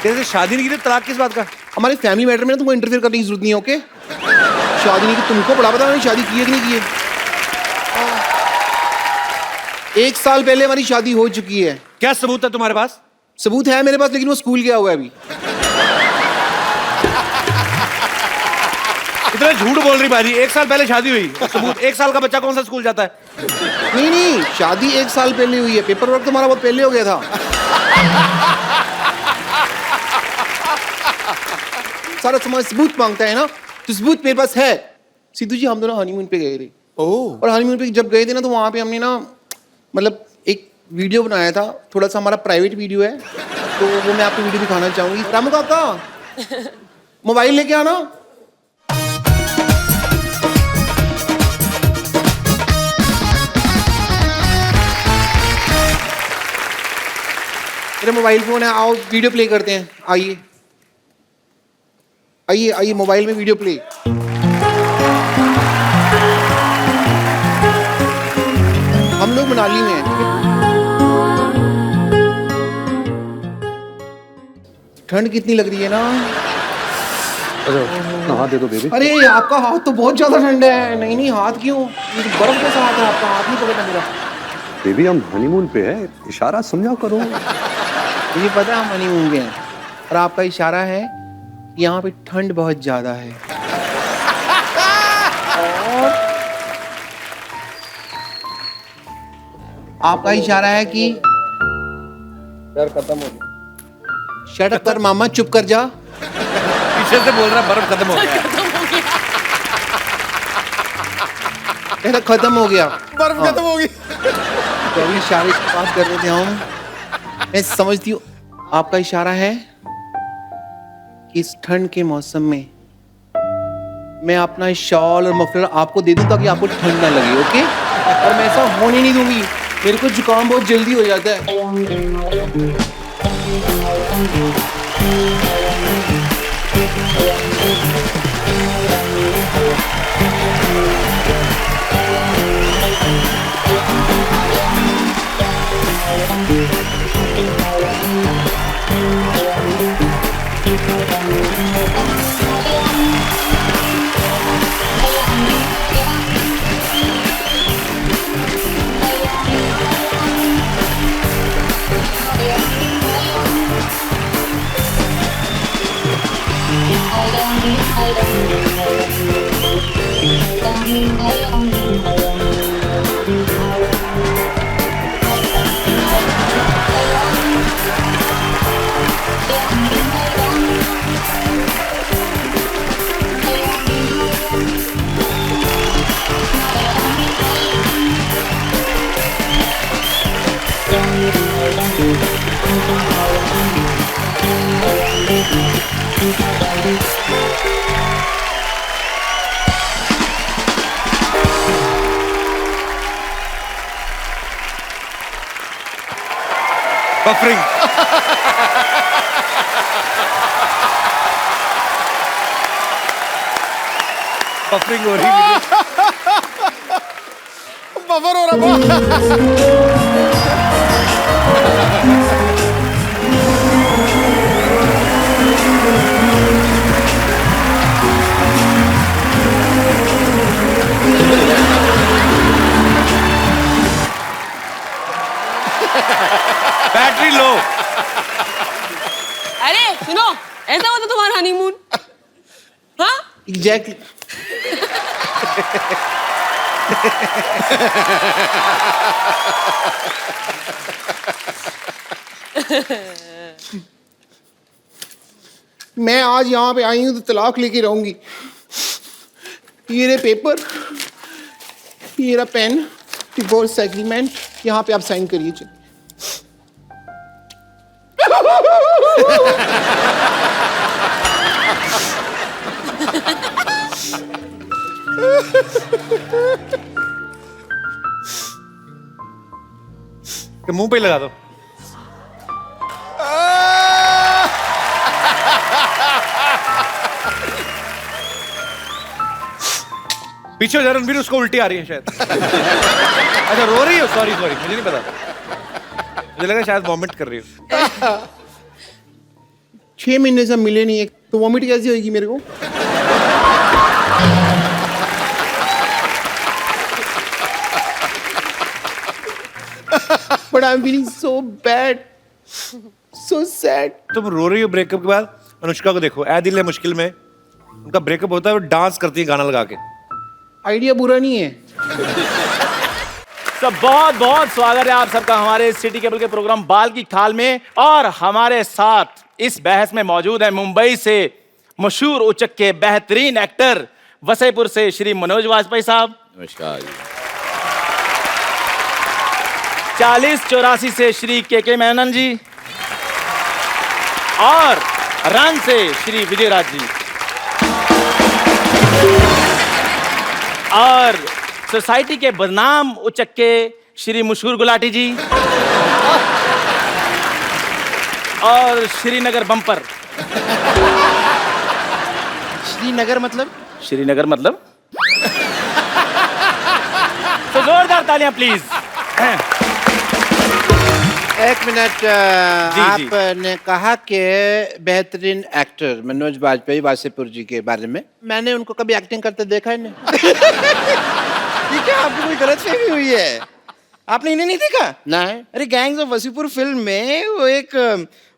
तेरे से शादी नहीं की, तो तलाक किस बात का? हमारे फैमिली मैटर में ना तुमको इंटरफेयर करने की जरूरत नहीं है, ओके? शादी नहीं की, तुमको बड़ा पता, मैंने शादी की है कि नहीं की है। 1 साल पहले हमारी शादी हो चुकी है। क्या सबूत है तुम्हारे पास? सबूत है मेरे पास, लेकिन वो स्कूल गया हुआ है अभी। इतना झूठ बोल रही बाजी। 1 साल पहले शादी हुई, सबूत? 1 साल का बच्चा कौन सा स्कूल जाता है? नहीं नहीं, शादी 1 साल पहले हुई है, पेपर वर्क तुम्हारा बहुत पहले हो गया था। सारा समाज सबूत मांगता है ना, तो सबूत मेरे पास है। सिद्धू जी, हम दोनों हनीमून पे गए थे। ओह। और हनीमून पे जब गए थे ना, तो वहाँ पे हमने ना मतलब एक वीडियो बनाया था, थोड़ा सा हमारा प्राइवेट वीडियो है, तो वो मैं आपको वीडियो दिखाना चाहूंगी। रामू काका, मोबाइल लेके आना। मेरा मोबाइल फोन है, आओ वीडियो प्ले करते हैं। आइए आइए आइए, मोबाइल में वीडियो प्ले। मनाली में है, ठीक है? ठंड कितनी लग रही है ना। हाथ दे दो बेबी। अरे आपका हाथ तो बहुत ज्यादा ठंडा है। नहीं नहीं, हाथ क्यों? ये तो बर्फ जैसा हाथ है आपका, हाथ नहीं पकड़ना मेरा। बेबी हम हनीमून पे है, इशारा समझा करो। मुझे पता है हम हनीमून पे हैं, और आपका इशारा है कि यहाँ पे ठंड बहुत ज्यादा है। और आपका इशारा है कि डर खत्म हो गया। शट अप कर मामा, चुप कर जा। पीछे से बोल रहा बर्फ खत्म हो गया। कहता खत्म हो गया, बर्फ खत्म हो गई। तो अभी इशारे की बात कर रहे थे हम। मैं समझती हूँ आपका इशारा है कि इस ठंड के मौसम में मैं अपना शॉल और मफलर आपको दे दूं ताकि आपको ठंड ना लगे, ओके? और मैं ऐसा होने नहीं दूंगी, मेरे को जुकाम बहुत जल्दी हो जाता है। बफरिंग। बफरिंग हो रही है। बफर हो रहा। Battery low. अरे सुनो, ऐसा होता तुम्हारा हनीमून? हाँ एग्जैक्टली। मैं आज यहाँ पे आई हूँ तो तलाक लेके रहूंगी। ये रहे पेपर, ये रहा पेन, डिवोर्स एग्रीमेंट, यहाँ पे आप साइन करिए। चलिए। मुंह पे ही लगा दो। पीछे हो जा रणवीर, उसको उल्टी आ रही है शायद। अच्छा रो रही हो? सॉरी सॉरी, मुझे नहीं पता, मुझे लगा शायद वॉमिट कर रही हो। 6 महीने से मिले नहीं, एक तो वॉमिट कैसी होगी मेरे को? But I'm feeling so bad, so sad. तुम रो रही हो ब्रेकअप के बाद? अनुष्का को देखो, ऐ दिल है मुश्किल में, उनका ब्रेकअप होता है, वो डांस करती है गाना लगा के। आइडिया बुरा नहीं है। तो बहुत बहुत स्वागत है आप सबका हमारे सिटी केबल के प्रोग्राम बाल की खाल में। और हमारे साथ इस बहस में मौजूद है मुंबई से मशहूर उचक के बेहतरीन एक्टर, वसईपुर से श्री मनोज वाजपेयी साहब। नमस्कार। 4084 से श्री के मेनन जी, और रन से श्री विजयराज जी, और सोसाइटी के बदनाम उचक के श्री मशहूर गुलाटी जी, और श्रीनगर बम्पर। श्रीनगर मतलब? श्रीनगर मतलब तो जोरदार तालियां प्लीज। एक मिनट, जी। आपने कहा कि बेहतरीन एक्टर मनोज बाजपेयी वासेपुर जी के बारे में, मैंने उनको कभी एक्टिंग करते देखा ही नहीं। ठीक है, आपको कोई गलतफहमी हुई है? आपने इन्हें नहीं देखा? नहीं। अरे गैंग्स ऑफ वसीपुर फिल्म में वो एक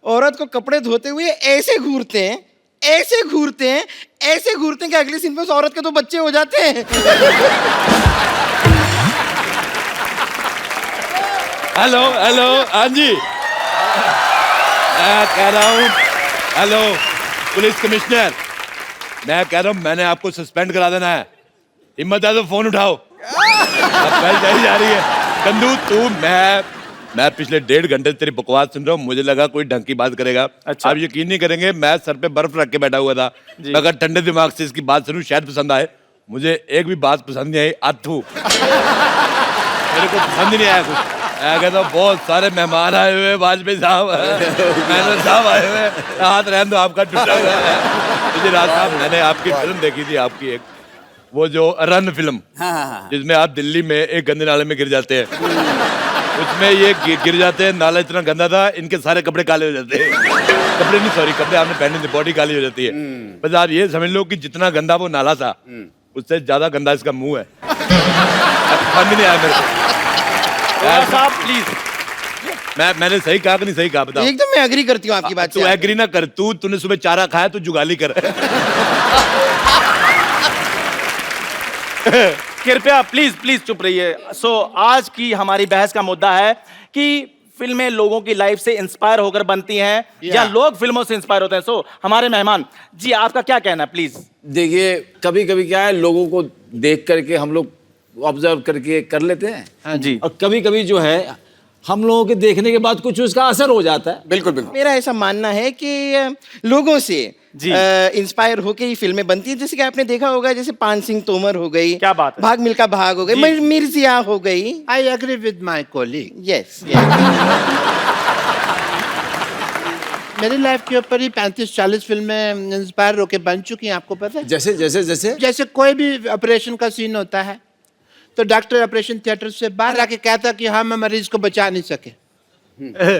औरत को कपड़े धोते हुए ऐसे घूरते हैं, ऐसे घूरते हैं, ऐसे घूरते हैं कि अगले सीन में उस औरत के तो बच्चे हो जाते हैं। हेलो हेलो, हाँ जी, मैं कह रहा हूँ, हेलो पुलिस कमिश्नर, मैं कह रहा हूँ मैंने आपको सस्पेंड करा देना है। हिम्मत है तो फोन उठाओ। अब पहले जाई जा रही है कंदू, तू मैं पिछले 1.5 घंटे से तेरी बकवास सुन रहा हूँ, मुझे लगा कोई ढंग की बात करेगा। अच्छा। आप यकीन नहीं करेंगे, मैं सर पे बर्फ रख के बैठा हुआ था, अगर ठंडे दिमाग से इसकी बात सुनूं शायद पसंद आए। मुझे एक भी बात पसंद नहीं आई, अथू मेरे को पसंद ही नहीं आया कुछ। मैं कहता हूँ बहुत सारे मेहमान आए हुए, वाजपेयी साहब, मैनन साहब आए हुए, हाथ रहने दो, आपका टूटा हुआ है। मुझे रात साहब, मैंने आपकी फिल्म देखी थी, आपकी एक वो जो रन फिल्म, जिसमें आप दिल्ली में एक गंदे नाले में गिर जाते हैं, उसमें ये गिर जाते हैं, नाला इतना गंदा था, इनके सारे कपड़े काले हो जाते हैं। कपड़े नहीं, सॉरी, कपड़े आपने पहने थे, बॉडी काली हो जाती है। बस आप ये समझ लो कि जितना गंदा वो नाला था, उससे ज्यादा गंदा इसका मुंह है। समझ नहीं आया मेरे को। साहब प्लीज, मैंने सही कहा कि नहीं सही कहा, बताओ। एकदम मैं एग्री करती हूँ आपकी बात तू से। एग्री ना कर, तूने सुबह चारा खाया, तू जुगाली कर। कृपया प्लीज प्लीज चुप रहिए। सो आज की हमारी बहस का मुद्दा है कि फिल्में लोगों की लाइफ से इंस्पायर होकर बनती हैं या लोग फिल्मों से इंस्पायर होते हैं। सो हमारे मेहमान जी, आपका क्या कहना है प्लीज? देखिए, कभी कभी क्या है, लोगों को देख करके हम लोग ऑब्जर्व करके कर लेते हैं। हाँ जी। और कभी कभी जो है हम लोगों के देखने के बाद कुछ उसका असर हो जाता है। बिल्कुल बिल्कुल। मेरा ऐसा मानना है कि लोगों से इंस्पायर होके ही फिल्में बनती है। जैसे कि आपने देखा होगा, जैसे पान सिंह तोमर हो गई, क्या बात है, भाग मिल्खा भाग हो गई, मिर्जिया हो गई। I agree with my colleague. Yes. मेरी लाइफ के ऊपर ही 35-40 फिल्में इंस्पायर होके बन चुकी हैं, आपको पता है? जैसे जैसे जैसे जैसे कोई भी ऑपरेशन का सीन होता है तो डॉक्टर ऑपरेशन थिएटर से बाहर आके कहता कि हम मरीज को बचा नहीं सके,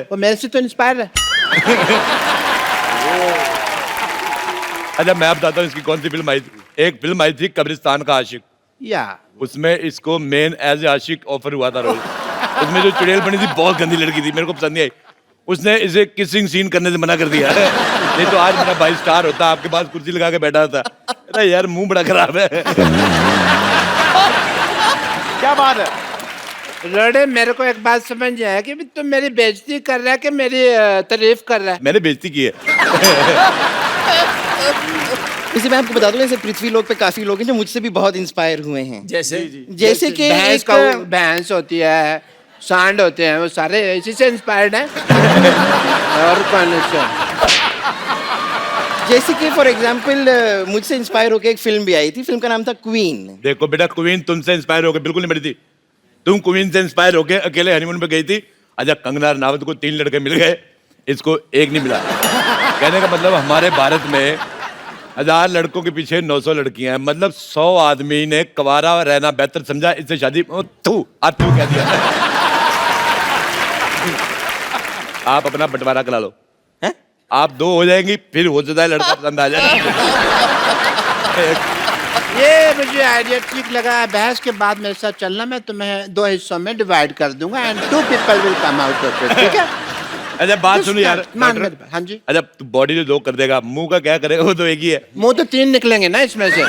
वो मेरे से तो इंस्पायर है। अच्छा, मैं बताता हूँ इसकी कौन सी फिल्म आई थी। एक फिल्म आई थी कब्रिस्तान का आशिक, या उसमें इसको मेन एज ए आशिक ऑफर हुआ था रोल। उसमें जो चुड़ैल बनी थी, बहुत गंदी लड़की थी, मेरे को पसंद नहीं आई। उसने इसे किसिंग सीन करने से मना कर दिया है। नहीं तो आज मेरा भाई स्टार होता, आपके पास कुर्सी लगा के बैठा था। अरे यार, मुंह बड़ा खराब है। क्या बात है? लड़े, मेरे को एक बात समझ नहीं आया कि तुम मेरी बेइज्जती कर रहा है कि मेरी तारीफ कर रहा है? मैंने बेइज्जती की है। इसे मैं आपको बता दूं, ऐसे पृथ्वी लोक पे काफी लोग हैं जो मुझसे भी बहुत इंस्पायर हुए हैं। जैसे जैसे कि भैंस होती है, सांड होते हैं, वो सारे इसी से इंस्पायर्ड हैं। और कौन से? जैसे कि फॉर एग्जाम्पल मुझसे इंस्पायर होकर एक फिल्म भी आई थी, फिल्म का नाम था क्वीन। देखो बेटा, क्वीन तुमसे इंस्पायर होकर बिल्कुल नहीं बनी थी। तुम क्वीन से इंस्पायर होकर अकेले हनीमून पे गई थी। अच्छा, कंगना रनावत को 3 लड़के मिल गए, इसको एक नहीं मिला। कहने का मतलब हमारे भारत में 1000 लड़कों के पीछे 900 लड़कियां हैं, मतलब 100 आदमी ने कवारा रहना बेहतर समझा, इससे शादी तू कह दिया। आप अपना बंटवारा करा लो, आप 2 हो जाएंगी, फिर हो जाता है लड़का पसंद आ जाए। ये मुझे आइडिया ठीक लगा। बहस के बाद मेरे साथ चलना, मैं तुम्हें 2 हिस्सों में डिवाइड कर दूंगा and 2 people will come out of it, ठीक है? अच्छा, बात सुनो यार। हाँ जी। अच्छा, तू बॉडी तो 2 कर देगा, मुंह का क्या करेगा? वो तो एक ही है। मुंह तो 3 निकलेंगे ना इसमें से,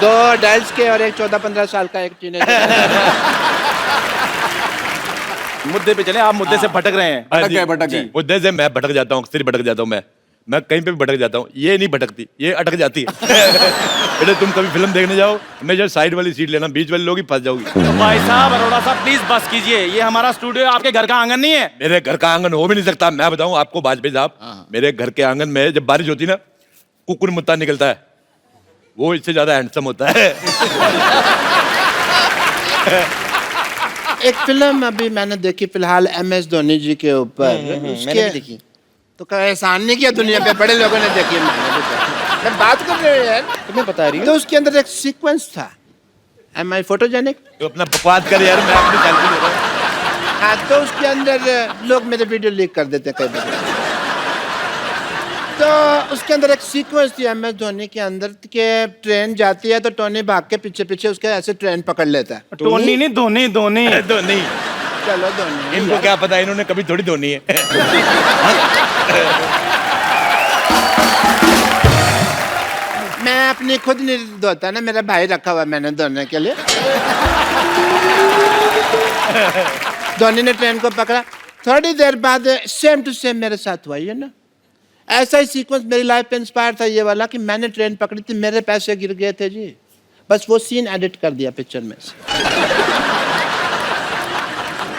2 अडल्ट के और एक 14-15 साल का, एक टीनेजर। मुद्दे पे चले, आप मुद्दे से भटक रहे हैं। भटक गए। मुद्दे से मैं भटक जाता हूँ, अक्सर भटक जाता हूँ। मैं कहीं पे भी भटक जाता हूँ, ये नहीं भटकती, ये अटक जाती है। बेटे, तुम कभी फिल्म देखने जाओ, हमेशा साइड वाली सीट लेना, बीच वाले लोग ही फंस जाओगी। भाई साहब, अरोड़ा साहब प्लीज बस कीजिए, ये हमारा स्टूडियो, आपके घर का आंगन नहीं है। मेरे घर का आंगन हो भी नहीं सकता। मैं बताऊं आपको वाजपेयी साहब, मेरे घर के आंगन में जब बारिश होती ना, कुकुर मुत्ता निकलता है, वो इससे ज्यादा हैंडसम होता है। एक फिल्म अभी मैंने देखी फिलहाल MS धोनी जी के ऊपर, मैंने भी देखी। तो क्या एहसान नहीं किया दुनिया पे, बड़े लोगों ने देखी, मैंने भी देखी। मैं बात कर रही हूँ यार, तुम्हें बता रही हूँ। तो उसके अंदर एक सीक्वेंस था, Am I photogenic? तो अपना बकवास कर यार, मैं अपनी सेल्फी ले रहा हूँ। हाँ तो उसके अंदर लोग मेरे वीडियो लीक कर देते हैं कई बार। तो उसके अंदर एक सीक्वेंस थी MS धोनी के अंदर कि ट्रेन जाती है तो टोनी भाग के पीछे पीछे उसके ऐसे ट्रेन पकड़ लेता है। टोनी नहीं, धोनी धोनी धोनी। चलो धोनी। इनको क्या पता, इन्होंने कभी थोड़ी धोनी है। मैं अपनी खुद नहीं धोता ना, मेरा भाई रखा हुआ मैंने धोने के लिए। धोनी ने ट्रेन को पकड़ा, थोड़ी देर बाद सेम टू सेम मेरे साथ हुआ, ये ना ऐसा ही सीक्वेंस मेरी लाइफ पे इंस्पायर था ये वाला कि मैंने ट्रेन पकड़ी थी, मेरे पैसे गिर गए थे जी, बस वो सीन एडिट कर दिया पिक्चर में से।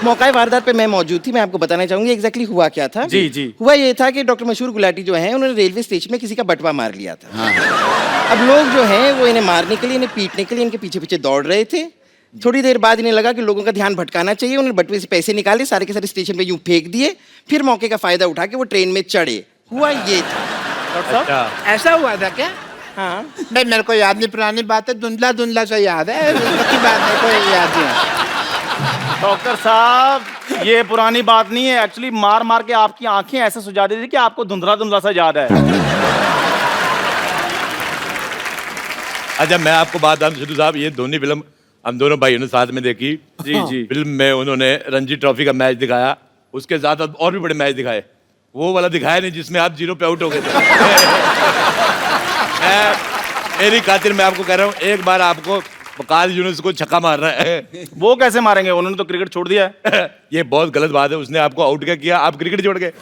मौका वारदात पे मैं मौजूद थी, मैं आपको बताना चाहूंगी एग्जैक्टली हुआ क्या था। जी जी। हुआ ये था कि डॉक्टर मशहूर गुलाटी जो है उन्होंने रेलवे स्टेशन में किसी का बटवा मार लिया था। हाँ। अब लोग जो हैं वो इन्हें मारने के लिए, इन्हें पीटने के लिए इनके पीछे पीछे दौड़ रहे थे। थोड़ी देर बाद इन्हें लगा कि लोगों का ध्यान भटकाना चाहिए, उन्होंने बटवे से पैसे निकाले, सारे के सारे स्टेशन पे यूं फेंक दिए, फिर मौके का फायदा उठा के वो ट्रेन में चढ़े। हुआ ये था। डॉक्टर साहब, ऐसा हुआ था क्या? हाँ भाई मेरे को याद नहीं, पुरानी बात है, धुंधला धुंधला सा याद है, की बात है कोई याद नहीं। डॉक्टर साहब, ये पुरानी बात नहीं है, एक्चुअली मार मार के आपकी आंखें ऐसे सुझा दी थी कि आपको धुंधला धुंधला सा याद है। अच्छा मैं आपको बात बताऊं सिद्धू साहब, ये धोनी फिल्म हम दोनों भाइयों ने साथ में देखी। जी जी। फिल्म में उन्होंने रणजी ट्रॉफी का मैच दिखाया, उसके साथ और भी बड़े मैच दिखाए, वो वाला दिखाया नहीं जिसमें आप 0 पे आउट हो गए थे। मेरी खातिर मैं आपको कह रहा हूँ, एक बार आपको वकाल यूनुस को छक्का मारना है। वो कैसे मारेंगे, उन्होंने तो क्रिकेट छोड़ दिया है। ये बहुत गलत बात है, उसने आपको आउट क्या किया, आप क्रिकेट छोड़ गए।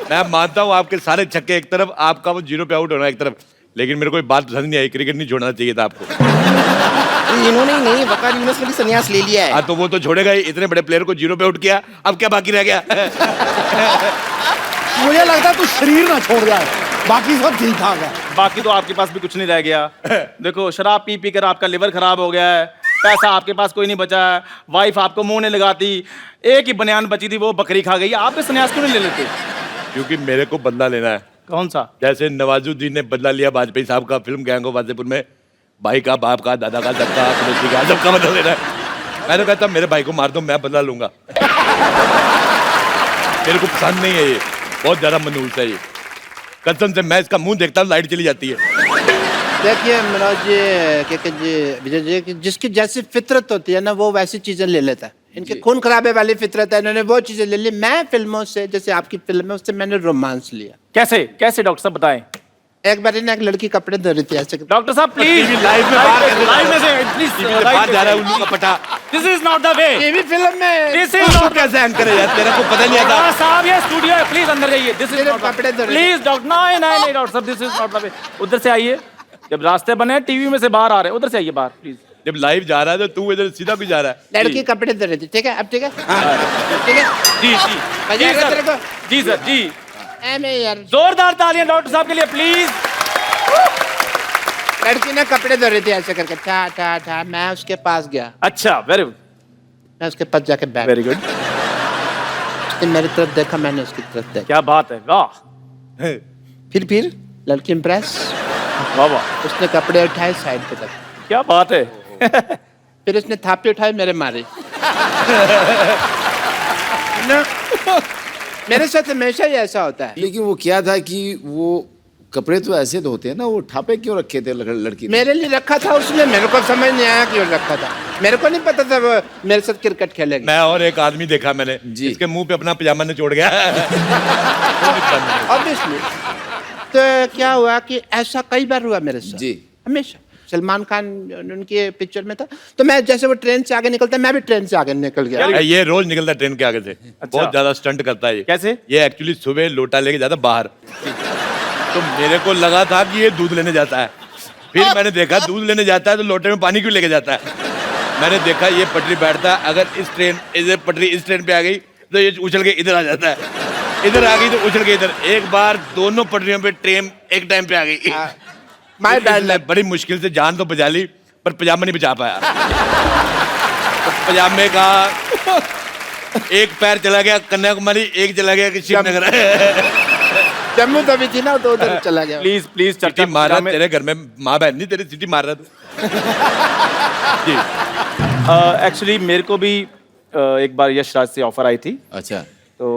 मैं मानता हूँ आपके सारे छक्के एक तरफ, आपका वो 0 पे आउट होना एक तरफ, लेकिन मेरे को एक बात पसंद नहीं आई, क्रिकेट नहीं छोड़ना चाहिए था आपको। इन्होंने ही नहीं, वकार यूनुस ने भी संन्यास ले लिया है। हाँ तो वो तो छोड़ेगा ही, इतने बड़े प्लेयर को 0 पे आउट किया, अब क्या बाकी रह गया। मुझे लगता है तू शरीर ना छोड़ जाए, बाकी सब ठीक ठाक है। बाकी तो आपके पास भी कुछ नहीं रह गया। देखो शराब पी पी कर आपका लिवर खराब हो गया है, पैसा आपके पास कोई नहीं बचा है, वाइफ आपको मुंह नहीं लगाती, एक ही बनियान बची थी वो बकरी खा गई। आप भी संन्यास क्यों नहीं ले लेते? क्योंकि मेरे को बदला लेना है। कौन सा? जैसे नवाजुद्दीन ने बदला लिया वाजपेयी साहब का फिल्म गैंग ऑफ वासेपुर में, भाई का, बाप का, दादा का, सबका, पड़ोसी का, सबका बदला लेना है। मैंने कहा था मेरे भाई को मार दो, मैं बदला लूंगा। मेरे को पसंद नहीं है ये, बहुत ज्यादा मनहूस है ये, कसम से मैं इसका मुंह देखता हूँ लाइट चली जाती है। देखिए मनोज जी, विजय जी, जिसकी जैसी फितरत होती है ना वो वैसी चीजें ले लेता है। इनके खून खराबे वाली फितरत है, इन्होंने वो चीजें ले ली। मैं फिल्मों से, जैसे आपकी फिल्म है उससे मैंने रोमांस लिया। कैसे कैसे डॉक्टर साहब बताएं। एक बार ना एक लड़की कपड़े धो रही थी ऐसे। डॉक्टर साहब प्लीज लाइव में लाइव में से प्लीज बाहर जा रहा है उल्लू का पटा। This is not the way. TV film में दिस इज नॉट कैसे एंकर है यार, तेरे को पता नहीं आता। साहब ये स्टूडियो है, प्लीज अंदर जाइए। दिस इज मेरे नॉट कपड़े धो रहे प्लीज डॉक्टर, नहीं नहीं नहीं डॉक्टर साहब, this is not the way. उधर से आइए, जब रास्ते बने टीवी में से बाहर आ रहे हैं, उधर से आइए बाहर प्लीज। जब लाइव जा रहा है तो तू इधर सीधा भी जा रहा है। लड़की कपड़े धो रही थी, ठीक है अब ठीक है, ठीक है जी जी बजा जी रहे सर, तेरे को? जी सर जी। मैं यार जोरदार तालियां डॉक्टर साहब के लिए प्लीज। लड़की ने कपड़े धो रही थी ऐसे करके, ठा ठा ठा। मैं उसके पास गया, अच्छा वेरी गुड मैं उसके पास जाके बैठ, वेरी गुड, उसने मेरी तरफ देखा, मैंने उसकी तरफ देखा। क्या बात है, वाह फिर लड़की इम्प्रेस, वाह वाह, उसने कपड़े उठाए साइड पे रखे, क्या बात है। फिर उसने थापी उठाई मेरे मारे ना। मेरे साथ हमेशा ही ऐसा होता है। लेकिन वो क्या था कि वो कपड़े तो ऐसे धोते हैं ना, वो ठापे क्यों रखे थे लड़की ने? मेरे लिए रखा था उसने, मेरे को समझ नहीं आया क्यों रखा था। मेरे को नहीं पता था वो मेरे साथ क्रिकेट खेलेगी। मैं और एक आदमी देखा मैंने, इसके मुंह पे अपना पजामा निचोड़ गया। ऑब्वियसली। तो क्या हुआ कि ऐसा कई बार हुआ मेरे साथ जी, हमेशा। सलमान खान उनके पिक्चर में था, तो मैं जैसे वो ट्रेन से आगे निकलता मैं भी ट्रेन से आगे निकल गया। ये रोज निकलता है ट्रेन के आगे से। अच्छा। बहुत ज्यादा स्टंट करता है ये। कैसे? ये एक्चुअली सुबह लोटा लेके जाता बाहर, तो मेरे को लगा था कि ये दूध लेने जाता है। फिर मैंने देखा दूध लेने जाता है तो लोटे में पानी क्यों लेके जाता है। मैंने देखा ये पटरी बैठता है, अगर इस पटरी इस ट्रेन पे आ गई तो ये उछल के इधर आ जाता है, इधर आ गई तो उछल के इधर। एक बार दोनों पटरियों पे ट्रेन एक टाइम पे आ गई। My bad luck. बड़ी मुश्किल से जान तो बचा ली, पर पजामा नहीं बचा पाया। तो पजामे का एक पैर चला गया कन्याकुमारी, एक चला गया श्रीनगर। जम्मू तभी थी ना, तो उधर चला गया। प्लीज प्लीज सिटी मार रहा तेरे घर में, माँ बहन नहीं तेरी सिटी मार रहा तू। जी एक्चुअली मेरे को भी एक बार यशराज से ऑफर आई थी। अच्छा। तो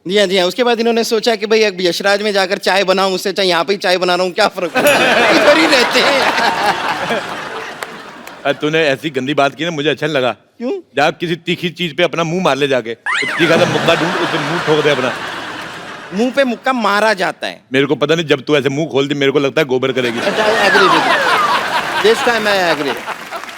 जी हाँ जी हाँ, उसके बाद इन्होंने सोचा कि भाई अब यशराज में जाकर चाय बनाऊं, उससे चाहे यहाँ पे ही चाय बना रहा हूँ, क्या फर्क पड़ता है, इधर ही रहते हैं। तूने ऐसी गंदी बात की ना, मुझे अच्छा नहीं लगा। क्यों? जा किसी तीखी चीज पे अपना मुंह मार ले जाके, तीखा सा मुक्का ढूंढ उससे मुंह ठोक दे अपना। मुंह पे मुक्का मारा जाता है। मेरे को पता नहीं, जब तू ऐसे मुंह खोल दी मेरे को लगता है गोबर करेगी। This time I agree.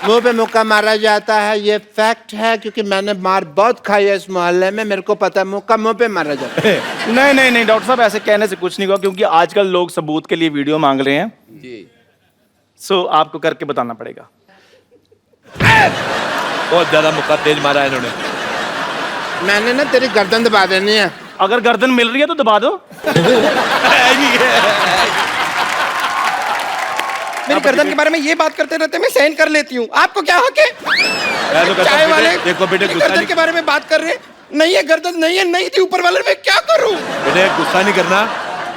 मुंह पे मुक्का मारा जाता है, ये फैक्ट है, क्योंकि मैंने मार बहुत खाई है इस मोहल्ले में, मेरे को पता है मुक्का मुंह पे मारा जाता है। नहीं नहीं नहीं डॉक्टर साहब, ऐसे कहने से कुछ नहीं हुआ, क्योंकि आजकल लोग सबूत के लिए वीडियो मांग रहे हैं जी। सो आपको करके बताना पड़ेगा। बहुत ज्यादा मुक्का तेज मारा है इन्होंने। मैंने ना तेरी गर्दन दबा देनी है। अगर गर्दन मिल रही है तो दबा दो। मेरी गर्दन के बारे में ये बात करते रहते मैं सहन कर लेती हूँ, आपको क्या हक है? चाय वाले देखो बेटे, गर्दन के बारे में बात कर रहे हैं, नहीं है गर्दन, नहीं है, नहीं थी ऊपर वाले, मैं क्या करूँ? बेटे गुस्सा नहीं करना,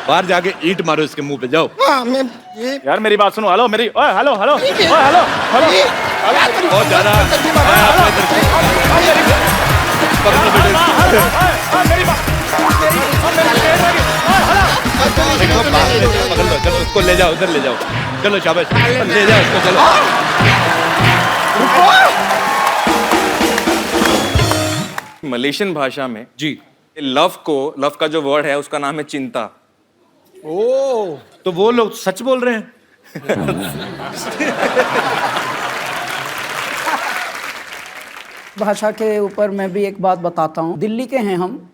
बाहर जाके ईंट मारो इसके मुंह पे, जाओ। हाँ मैं ये यार मेरी बात सुनो, हेलो मेरी, ओए हेलो हेलो ओए हेलो हेलो। बहुत ज्यादा पकड़ लो, चलो उसको ले जाओ, उधर ले जाओ, चलो शाबाश, ले जाओ उसको, चलो। मलेशियन भाषा में जी लव का जो वर्ड है उसका नाम है चिंता। ओ, तो वो लोग सच बोल रहे हैं। भाषा के ऊपर मैं भी एक बात बताता हूँ। दिल्ली के हैं हम,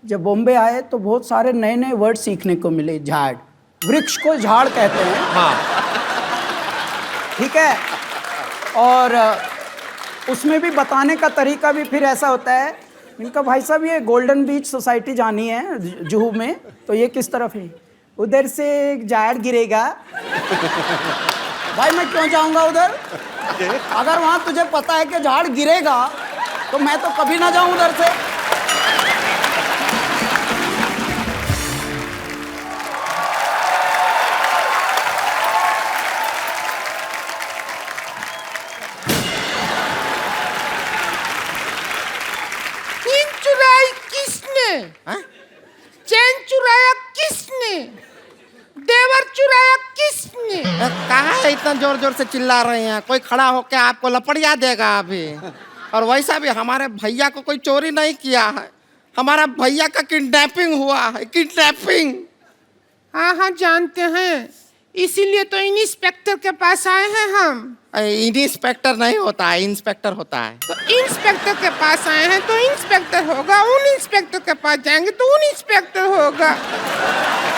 जब बॉम्बे आए तो बहुत सारे नए नए वर्ड सीखने को मिले। झाड़, वृक्ष को झाड़ कहते हैं। हाँ ठीक है, और उसमें भी बताने का तरीका भी फिर ऐसा होता है। इनका भाई साहब ये गोल्डन बीच सोसाइटी जानी है जुहू में, तो ये किस तरफ है? उधर से एक झाड़ गिरेगा। भाई मैं क्यों जाऊंगा उधर? अगर वहां तुझे पता है कि झाड़ गिरेगा तो मैं तो कभी ना जाऊं उधर से। चैन चुराई किसने? चैन चुराया किसने? देवर चुराया किसने? कहाँ है इतना जोर जोर से चिल्ला रहे हैं? कोई खड़ा होके आपको लपड़िया देगा अभी। और वैसा भी हमारे भैया को कोई चोरी नहीं किया है, हमारा भैया का किडनैपिंग हुआ है, किडनैपिंग। हाँ हाँ जानते हैं, इसीलिए तो इंस्पेक्टर के पास आए हैं हम। इंस्पेक्टर नहीं होता है, इंस्पेक्टर होता है। तो इंस्पेक्टर के पास आए हैं तो इंस्पेक्टर होगा, उन इंस्पेक्टर के पास जाएंगे तो उन इंस्पेक्टर होगा।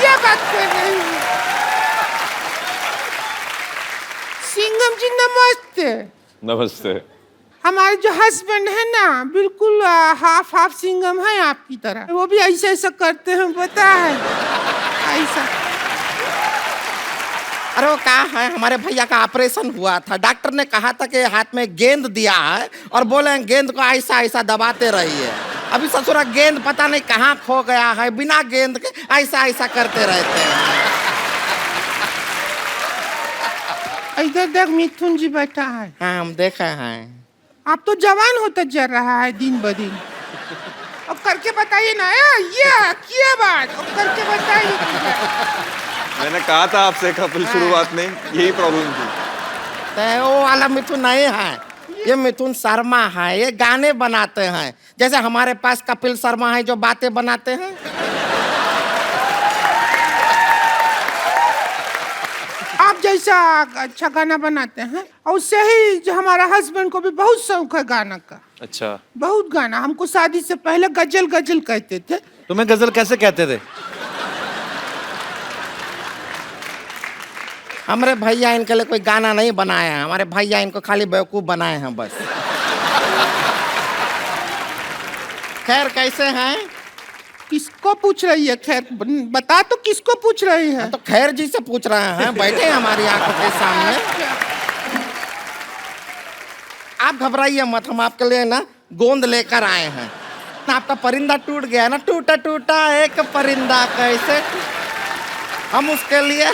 क्या बात कर रहे हैं? सिंघम जी नमस्ते। नमस्ते। हमारे जो हस्बैंड है ना, बिल्कुल हाफ हाफ सिंघम है आपकी तरह। वो भी ऐसा ऐसा करते हैं, पता है ऐसा। अरे वो क्या है, हमारे भैया का ऑपरेशन हुआ था, डॉक्टर ने कहा था कि हाथ में गेंद दिया है और बोले गेंद को ऐसा ऐसा दबाते रहिए। अभी ससुरा गेंद पता नहीं कहाँ खो गया है, बिना गेंद के ऐसा ऐसा करते रहते हैं। इधर देख मिथुन जी बैठा है। हाँ हम देखे हैं। आप तो जवान होता जा रहा है दिन ब दिन। अब करके बताइए ना, ये क्या बात, अब करके बताइए। मैंने कहा था आपसे कपिल शुरुआत में यही प्रॉब्लम थी। तो वो वाला मिथुन नहीं है, ये मिथुन शर्मा है, ये गाने बनाते हैं। जैसे हमारे पास कपिल शर्मा है जो बातें बनाते हैं। आप जैसा अच्छा गाना बनाते हैं, और उससे ही जो हमारा हस्बैंड को भी बहुत शौक है गाना का। अच्छा, बहुत गाना। हमको शादी से पहले गजल गजल कहते थे। तुम्हें गजल कैसे कहते थे? हमारे भैया इनके लिए कोई गाना नहीं बनाया है, हमारे भैया इनको खाली बेवकूफ बनाए हैं बस। खैर कैसे हैं? किसको पूछ रही है? खैर बता तो, किसको पूछ रही है? तो खैर जी से पूछ रहे हैं, बैठे हैं हमारी आंखों के सामने। आप घबराइए मत, हम आपके लिए ना गोंद लेकर आए हैं। आपका परिंदा टूट गया ना, टूटा टूटा एक परिंदा कैसे। हम उसके लिए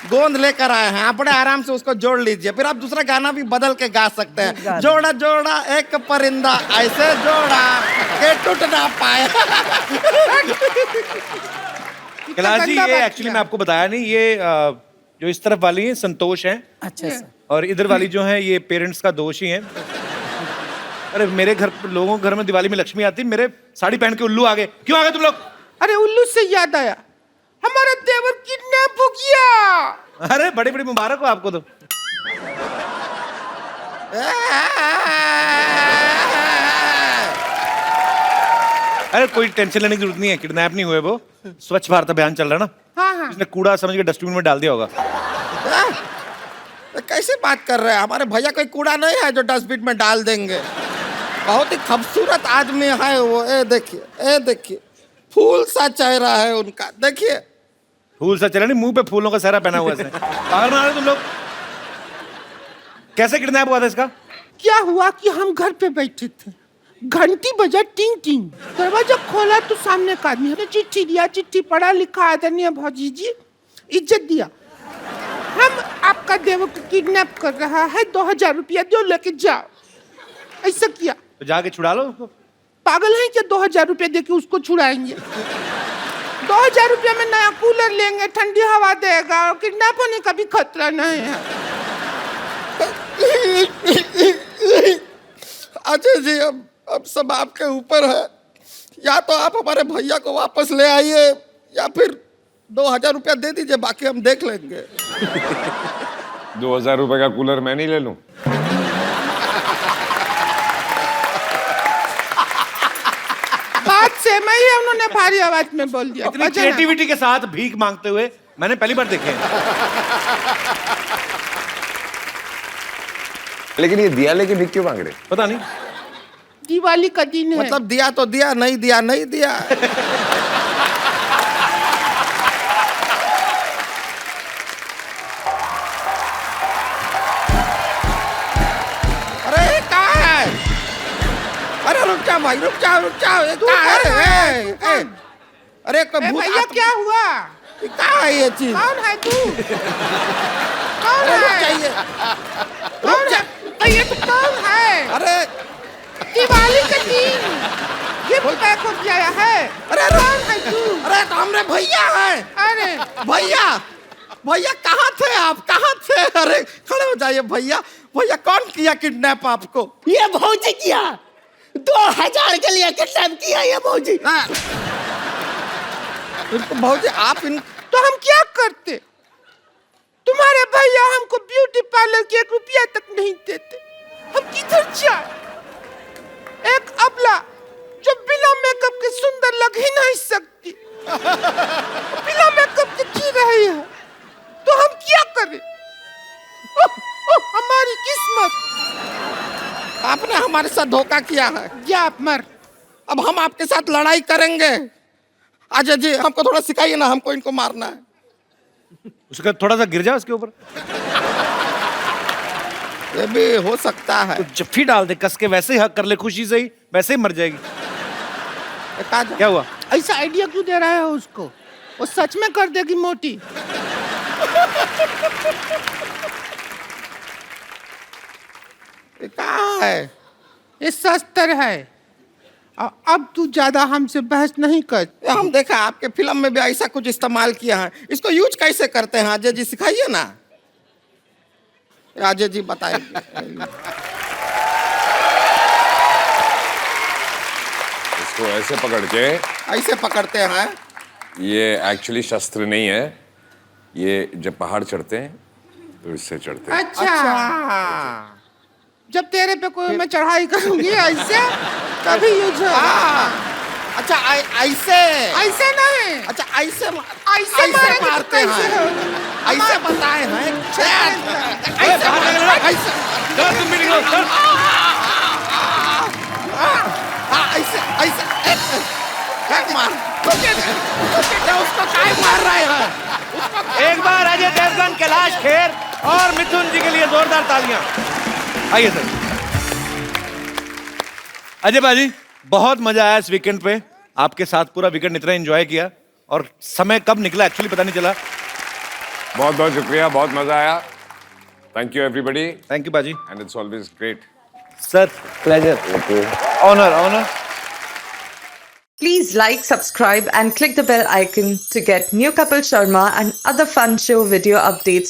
गोंद लेकर आए हैं, आप बड़े आराम से उसको जोड़ लीजिए, फिर आप दूसरा गाना भी बदल के गा सकते हैं। जोड़ा जोड़ा एक परिंदा ऐसे जोड़ा के टूट ना पाए। कैलाश जी, ये एक्चुअली मैं आपको बताया नहीं, ये जो इस तरफ वाली है संतोष है, अच्छा सर। और इधर वाली जो है ये पेरेंट्स का दोष ही है। अरे मेरे घर लोगों के घर में दिवाली में लक्ष्मी आती, मेरे साड़ी पहन के उल्लू आ गए। क्यों आ गए तुम लोग? अरे उल्लू से याद आया, हमारा देवर किडनैप हो गया। अरे बड़ी बड़ी मुबारक हो आपको तो। अरे कोई टेंशन लेने की जरूरत नहीं है, किडनैप नहीं हुए वो। स्वच्छ भारत अभियान चल रहा है ना, हाँ हाँ। इसने कूड़ा समझ के डस्टबिन में डाल दिया होगा। कैसे बात कर रहे हैं? हमारे भैया कोई कूड़ा नहीं है जो डस्टबिन में डाल देंगे। बहुत ही खूबसूरत आदमी है वो। ए देखिए फूल सा चेहरा है उनका, देखिए। फूल सा चेहरा नहीं, मुंह पे फूलों का सहरा पहना हुआ है। पागल बना रहे तुम लोग। कैसे किडनैप हुआ था इसका? क्या हुआ कि हम घर पे बैठे थे, घंटी बजा टिंग टिंग, दरवाजा खोला तो सामने का आदमी ने चिट्ठी दिया। चिट्ठी पढ़ा लिखा, आदरणीय भौजी जी, इज्जत दिया, हम आपका देवर को किडनैप कर रहा है, 2000 रुपया दो, लेके जाओ। ऐसा किया तो जाके छुड़ा लो उसको। पागल है क्या? 2000 रुपया दे के उसको छुड़ाएंगे? 2000 रुपया में नया कूलर लेंगे, ठंडी हवा देगा, और किडनैप होने का भी खतरा नहीं है। अजय जी, अब सब आपके ऊपर है। या तो आप हमारे भैया को वापस ले आइए, या फिर 2000 रुपया दे दीजिए, बाकी हम देख लेंगे। 2000 रुपए का कूलर मैं नहीं ले लूं? बात से मैं ही, उन्होंने भारी आवाज में बोल दिया। इतनी क्रिएटिविटी के साथ भीख मांगते हुए मैंने पहली बार देखे हैं। लेकिन ये दिया लेके भीख क्यों मांग रहे? पता नहीं, दिवाली का दिन है। मतलब दिया तो दिया, नहीं दिया नहीं दिया। अरे कहाँ है? अरे रुक जाओ भाई, रुक जाओ। ये कहाँ है? अरे कोई भूत भैया क्या हुआ? कहाँ है ये चीज? कौन है तू? कौन है? रुक जा। ये तो कौन है? अरे दिवाली का दिन गिफ्ट पैक हो गया है। अरे कौन है तू? अरे तो हमरे भैया है। अरे भैया कहाँ थे आप? कहाँ थे? अरे खड़े हो जाइए भैया। भैया कौन किया किडनैप आपको? ये भौजी किया, 2000 के लिए किडनैप किया ये भौजी। भौजी आप इन तो हम क्या करते? तुम्हारे भैया हमको ब्यूटी पार्लर के 1 रुपया तक नहीं देते, हम किधर जाए? एक अबला जो बिना मेकअप के सुंदर लग ही नहीं सकती, बिना मेकअप के जी रही है, तो हम क्या करें? हमारी किस्मत। आपने हमारे साथ धोखा किया है। या आप मर। अब हम आपके साथ लड़ाई करेंगे। अजय जी हमको थोड़ा सिखाइए ना, हमको इनको मारना है। उसका थोड़ा सा गिर जाए उसके ऊपर, ये भी हो सकता है। तो जफ्फी डाल दे कस के, वैसे ही हक कर ले खुशी से ही, वैसे ही मर जाएगी। क्या हुआ? ऐसा आइडिया क्यों दे रहा है उसको? वो सच में कर देगी मोटी। ये कहाँ है? ये शस्त्र है। अब तू ज्यादा हमसे बहस नहीं कर। हम देखा आपके फिल्म में भी ऐसा कुछ इस्तेमाल किया है, इसको यूज कैसे करते हैं अजय जी? सिखाइए ना। अजय जी बताइए। इसको ऐसे पकड़ के, ऐसे पकड़ते हैं। ये एक्चुअली शस्त्र नहीं है, ये जब पहाड़ चढ़ते हैं तो इससे चढ़ते हैं। अच्छा। जब तेरे पे कोई मैं चढ़ाई करूंगी ऐसे, तभी यूज होगा। अच्छा ऐसे? ऐसे नहीं। अच्छा ऐसे मारते हैं। ऐसे बताए हैं। ऐसे मार। उसको काय मार रहे हैं? एक बार अजय देवगन, कैलाश खेर और मिथुन जी के लिए जोरदार तालियां। आइए सर। अजय भाजी, बहुत मजा आया इस वीकेंड पे, आपके साथ पूरा वीकेंड इतना एंजॉय किया, और समय कब निकला एक्चुअली पता नहीं चला। बहुत बहुत शुक्रिया, बहुत मजा आया. Thank you everybody. Thank you बाजी. And it's always great. Sir pleasure. Honour honour. Please like, subscribe and click the bell icon to get new Kapil Sharma and other fun show video updates